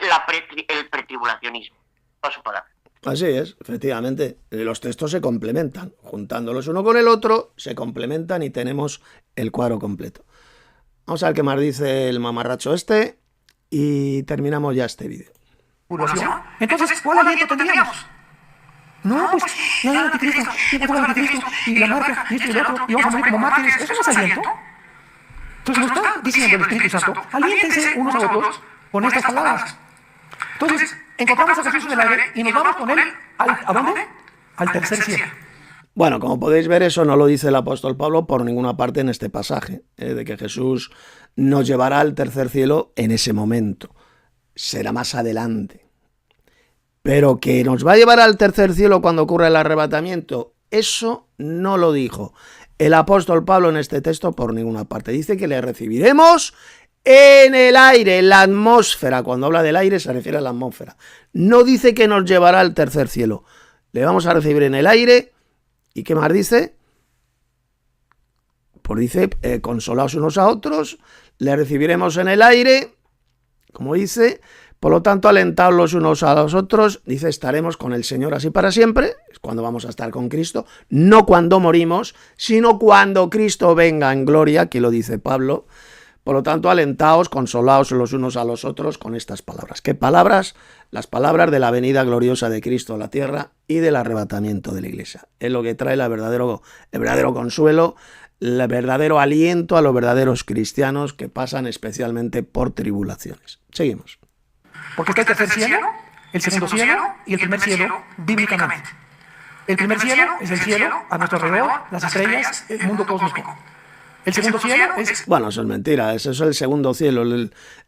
el pretribulacionismo. Paso palabra. Así es, efectivamente. Los textos se complementan. Juntándolos uno con el otro, se complementan y tenemos el cuadro completo. Vamos a ver qué más dice el mamarracho este y terminamos ya este vídeo. Entonces, ¿cuál aliento tendríamos? No, pues, ya el anticristo, y el anticristo, y la marca, y esto y lo otro, y vamos a morir como mártires. ¿Eso no es aliento? Entonces nos está diciendo el Espíritu Santo, aliéntense unos a otros con estas palabras. Entonces, encontramos a Jesús en el aire y nos vamos con él, ¿a dónde? Al tercer cielo. Bueno, como podéis ver, eso no lo dice el apóstol Pablo por ninguna parte en este pasaje, de que Jesús nos llevará al tercer cielo en ese momento. Será más adelante. Pero que nos va a llevar al tercer cielo cuando ocurra el arrebatamiento, eso no lo dijo el apóstol Pablo en este texto por ninguna parte. Dice que le recibiremos en el aire, en la atmósfera. Cuando habla del aire se refiere a la atmósfera. No dice que nos llevará al tercer cielo. Le vamos a recibir en el aire. ¿Y qué más dice? Pues dice, consolaos unos a otros, le recibiremos en el aire, como dice, por lo tanto, alentaos los unos a los otros, dice, estaremos con el Señor así para siempre, es cuando vamos a estar con Cristo, no cuando morimos, sino cuando Cristo venga en gloria, aquí lo dice Pablo. Por lo tanto, alentaos, consolaos los unos a los otros con estas palabras. ¿Qué palabras? Las palabras de la venida gloriosa de Cristo a la tierra y del arrebatamiento de la iglesia. Es lo que trae el verdadero consuelo, el verdadero aliento a los verdaderos cristianos que pasan especialmente por tribulaciones. Seguimos. Porque está el tercer cielo, el segundo cielo y el primer cielo bíblicamente. El primer cielo es el cielo a nuestro alrededor, las estrellas, el mundo cósmico. El segundo cielo es... Bueno, eso es mentira, eso es el segundo cielo.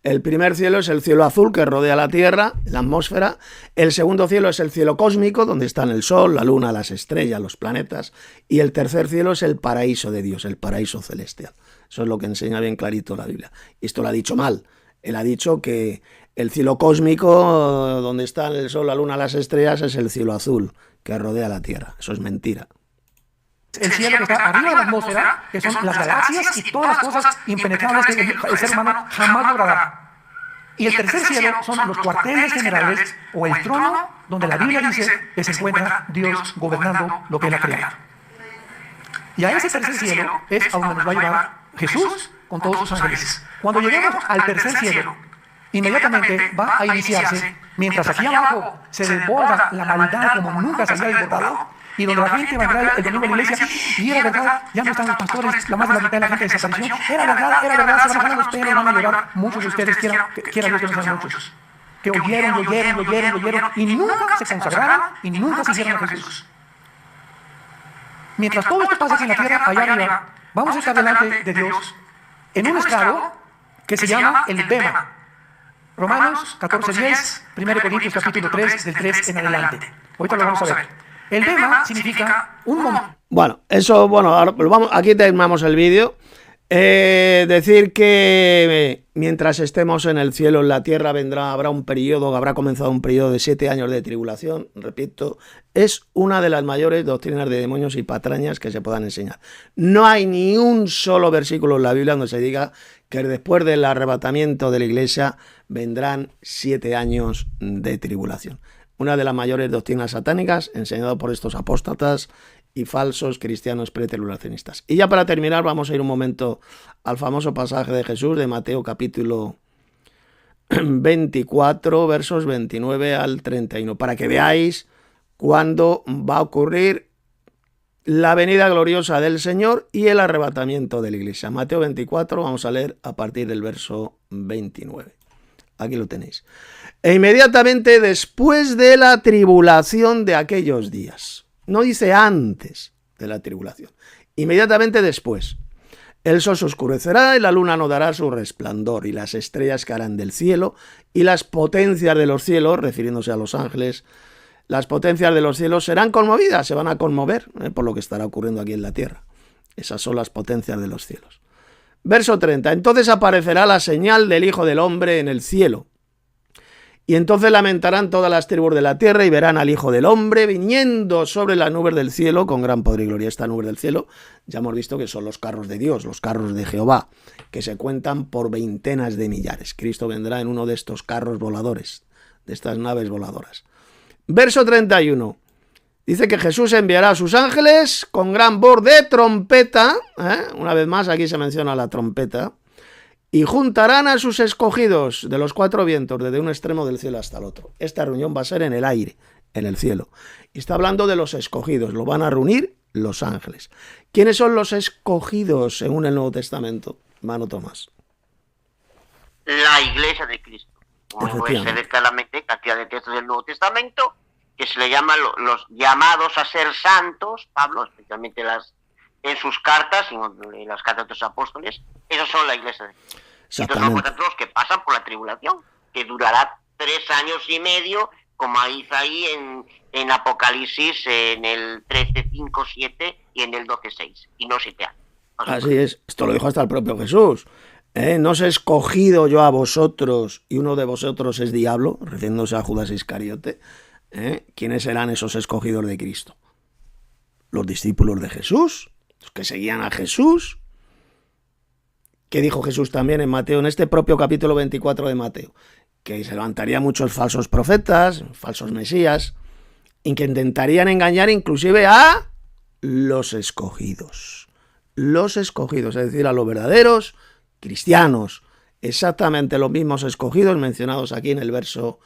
El primer cielo es el cielo azul que rodea la Tierra, la atmósfera. El segundo cielo es el cielo cósmico, donde están el Sol, la Luna, las estrellas, los planetas. Y el tercer cielo es el paraíso de Dios, el paraíso celestial. Eso es lo que enseña bien clarito la Biblia. Y esto lo ha dicho mal. Él ha dicho que el cielo cósmico, donde están el Sol, la Luna, las estrellas, es el cielo azul que rodea la Tierra. Eso es mentira. El cielo que está arriba de la atmósfera, que son las galaxias y todas las cosas impenetrables que el ser humano jamás logrará. Y el tercer cielo son los cuarteles generales o el trono donde la Biblia dice que se encuentra Dios gobernando lo que Él ha creado. Y a ese tercer cielo es a donde nos va a llevar Jesús con todos sus ángeles. Cuando lleguemos al tercer cielo, inmediatamente va a iniciarse, mientras aquí abajo se desborda la maldad como nunca se había desbordado, y donde la gente va a entrar el domingo a la iglesia, y era verdad, ya no están los pastores, la más de la mitad de la gente desapareció, era verdad, se van a jalar los pelos, van a llorar, muchos de ustedes quieran Dios que no sean muchos, que oyeron, y nunca se consagraron, y nunca se hicieron a Jesús. Mientras todo esto pasa aquí en la tierra, allá arriba, vamos a estar delante de Dios, en un estado que se llama el Bema. Romanos 14:10, 1 Corintios capítulo 3, del 3 en adelante. Ahorita lo vamos a ver. El Bema significa un momento. Bueno, ahora aquí terminamos el vídeo. Decir que mientras estemos en el cielo, en la tierra, habrá comenzado un periodo de 7 años de tribulación. Repito, es una de las mayores doctrinas de demonios y patrañas que se puedan enseñar. No hay ni un solo versículo en la Biblia donde se diga que después del arrebatamiento de la iglesia vendrán 7 años de tribulación. Una de las mayores doctrinas satánicas enseñado por estos apóstatas y falsos cristianos pretribulacionistas. Y ya para terminar vamos a ir un momento al famoso pasaje de Jesús de Mateo capítulo 24 versos 29 al 31 para que veáis cuándo va a ocurrir la venida gloriosa del Señor y el arrebatamiento de la iglesia. Mateo 24 vamos a leer a partir del verso 29. Aquí lo tenéis. E inmediatamente después de la tribulación de aquellos días. No dice antes de la tribulación. Inmediatamente después. El sol se oscurecerá y la luna no dará su resplandor y las estrellas caerán del cielo y las potencias de los cielos, refiriéndose a los ángeles, las potencias de los cielos serán conmovidas, se van a conmover por lo que estará ocurriendo aquí en la tierra. Esas son las potencias de los cielos. Verso 30. Entonces aparecerá la señal del Hijo del Hombre en el cielo. Y entonces lamentarán todas las tribus de la tierra y verán al Hijo del Hombre viniendo sobre las nubes del cielo con gran poder y gloria. Esta nube del cielo ya hemos visto que son los carros de Dios, los carros de Jehová, que se cuentan por veintenas de millares. Cristo vendrá en uno de estos carros voladores, de estas naves voladoras. Verso 31. Dice que Jesús enviará a sus ángeles con gran voz de trompeta. Una vez más aquí se menciona la trompeta. Y juntarán a sus escogidos de los cuatro vientos, desde un extremo del cielo hasta el otro. Esta reunión va a ser en el aire, en el cielo. Y está hablando de los escogidos, lo van a reunir los ángeles. ¿Quiénes son los escogidos según el Nuevo Testamento, hermano Tomás? La Iglesia de Cristo. Como puede ser claramente cantidad de textos del Nuevo Testamento, que se le llaman los llamados a ser santos, Pablo, especialmente en sus cartas, en las cartas de los apóstoles, esos son la Iglesia de Cristo. Estos son, por tanto, los que pasan por la tribulación, que durará 3 años y medio, como dice ahí en Apocalipsis, en el 13, 5, 7 y en el 12, 6, y no 7 años. Así es, esto lo dijo hasta el propio Jesús. No os he escogido yo a vosotros, y uno de vosotros es diablo, refiriéndose a Judas Iscariote. ¿Quiénes serán esos escogidos de Cristo? Los discípulos de Jesús, los que seguían a Jesús. ¿Qué dijo Jesús también en Mateo, en este propio capítulo 24 de Mateo? Que se levantarían muchos falsos profetas, falsos mesías, y que intentarían engañar inclusive a los escogidos. Los escogidos, es decir, a los verdaderos cristianos. Exactamente los mismos escogidos mencionados aquí en el verso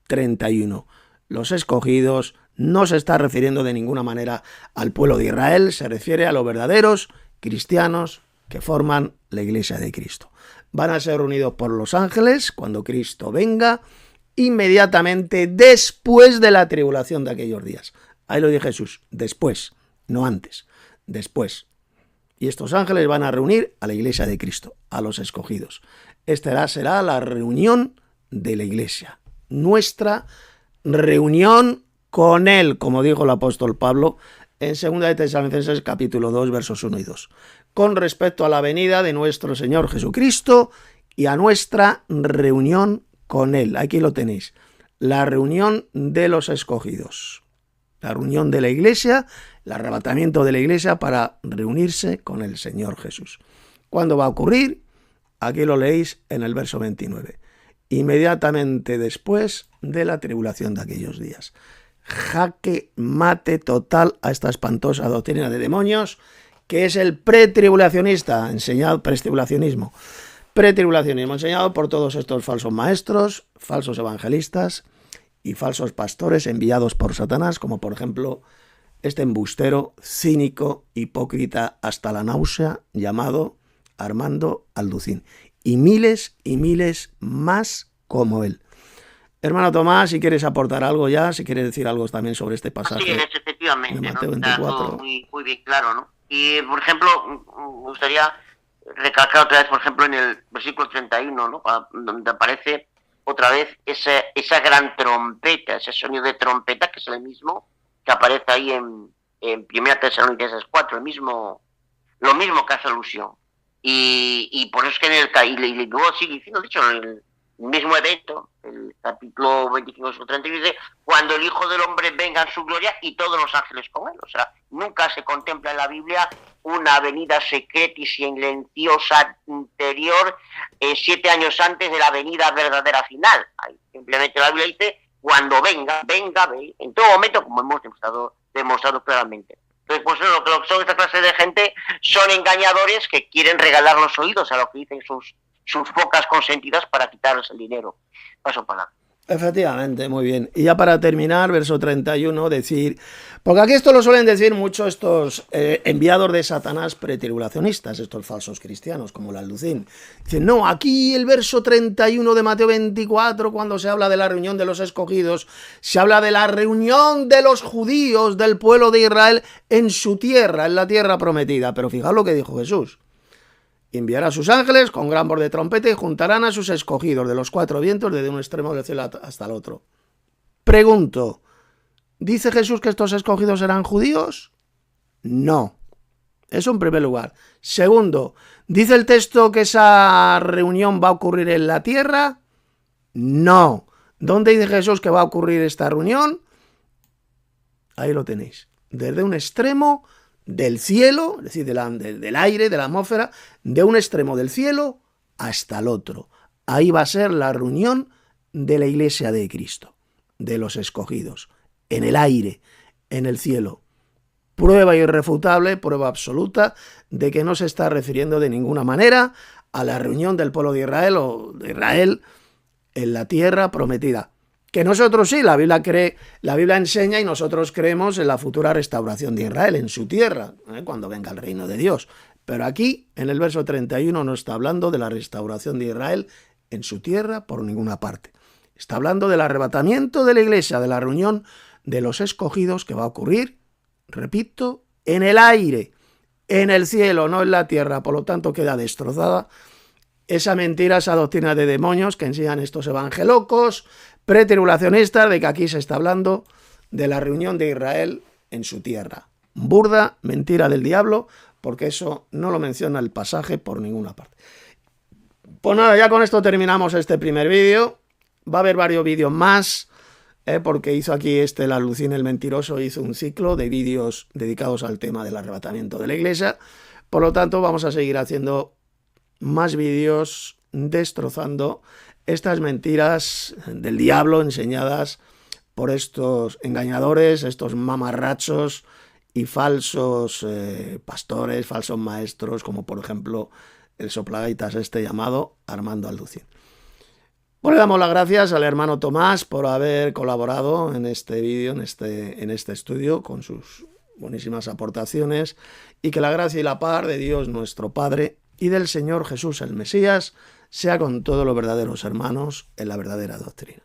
31. Los escogidos no se está refiriendo de ninguna manera al pueblo de Israel, se refiere a los verdaderos cristianos que forman la Iglesia de Cristo. Van a ser reunidos por los ángeles cuando Cristo venga, inmediatamente después de la tribulación de aquellos días. Ahí lo dice Jesús, después, no antes, después. Y estos ángeles van a reunir a la Iglesia de Cristo, a los escogidos. Esta será la reunión de la Iglesia, nuestra reunión con Él, como dijo el apóstol Pablo en 2 de Tesalonicenses capítulo 2, versos 1 y 2, con respecto a la venida de nuestro Señor Jesucristo y a nuestra reunión con Él. Aquí lo tenéis, la reunión de los escogidos, la reunión de la Iglesia, el arrebatamiento de la Iglesia para reunirse con el Señor Jesús. ¿Cuándo va a ocurrir? Aquí lo leéis en el verso 29. Inmediatamente después de la tribulación de aquellos días. Jaque mate total a esta espantosa doctrina de demonios, que es el pretribulacionista, pretribulacionismo enseñado por todos estos falsos maestros, falsos evangelistas y falsos pastores enviados por Satanás, como por ejemplo este embustero, cínico, hipócrita hasta la náusea, llamado Armando Alducín, y miles más como él. Hermano Tomás, si quieres aportar algo ya, si quieres decir algo también sobre este pasaje. Sí, efectivamente, de Mateo 24. Está todo muy bien claro, ¿no? Y, por ejemplo, me gustaría recalcar otra vez, por ejemplo, en el versículo 31, ¿no? Donde aparece otra vez esa gran trompeta, ese sonido de trompeta, que es el mismo que aparece ahí en 1 Tesalonicenses 4, lo mismo que hace alusión. Y por eso es que y luego sigue diciendo, dicho, en el mismo evento, el capítulo 25, 30, dice, cuando el Hijo del Hombre venga en su gloria y todos los ángeles con él. O sea, nunca se contempla en la Biblia una venida secreta y silenciosa interior 7 años antes de la venida verdadera final. Ahí, simplemente la Biblia dice, cuando venga, en todo momento, como hemos demostrado claramente. Entonces, pues lo que son esta clase de gente son engañadores que quieren regalar los oídos a lo que dicen sus focas consentidas para quitarles el dinero. Paso para adelante. Efectivamente, muy bien. Y ya para terminar, verso 31, decir, porque aquí esto lo suelen decir mucho estos enviados de Satanás pretribulacionistas, estos falsos cristianos, como el Alducín. Dicen, no, aquí el verso 31 de Mateo 24, cuando se habla de la reunión de los escogidos, se habla de la reunión de los judíos del pueblo de Israel en su tierra, en la tierra prometida. Pero fijaos lo que dijo Jesús. Enviará a sus ángeles con gran voz de trompeta y juntarán a sus escogidos de los cuatro vientos desde un extremo del cielo hasta el otro. Pregunto, ¿dice Jesús que estos escogidos serán judíos? No. Eso en primer lugar. Segundo, ¿dice el texto que esa reunión va a ocurrir en la tierra? No. ¿Dónde dice Jesús que va a ocurrir esta reunión? Ahí lo tenéis. Desde un extremo del cielo, es decir, del aire, de la atmósfera, de un extremo del cielo hasta el otro. Ahí va a ser la reunión de la iglesia de Cristo, de los escogidos, en el aire, en el cielo. Prueba irrefutable, prueba absoluta de que no se está refiriendo de ninguna manera a la reunión del pueblo de Israel o de Israel en la tierra prometida. Que nosotros sí, la Biblia enseña y nosotros creemos en la futura restauración de Israel, en su tierra, cuando venga el reino de Dios. Pero aquí, en el verso 31, no está hablando de la restauración de Israel en su tierra por ninguna parte. Está hablando del arrebatamiento de la iglesia, de la reunión de los escogidos que va a ocurrir, repito, en el aire, en el cielo, no en la tierra. Por lo tanto, queda destrozada esa mentira, esa doctrina de demonios que enseñan estos evangelocos, pretribulacionistas, de que aquí se está hablando de la reunión de Israel en su tierra. Burda mentira del diablo, porque eso no lo menciona el pasaje por ninguna parte. Pues nada, ya con esto terminamos este primer vídeo. Va a haber varios vídeos más, porque hizo aquí el Alducín el mentiroso, hizo un ciclo de vídeos dedicados al tema del arrebatamiento de la iglesia. Por lo tanto, vamos a seguir haciendo más vídeos destrozando estas mentiras del diablo enseñadas por estos engañadores, estos mamarrachos y falsos pastores, falsos maestros, como por ejemplo el soplagaitas llamado Armando Alducín. Pues le damos las gracias al hermano Tomás por haber colaborado en este vídeo, en este estudio, con sus buenísimas aportaciones, y que la gracia y la paz de Dios nuestro Padre y del Señor Jesús el Mesías sea con todos los verdaderos hermanos en la verdadera doctrina.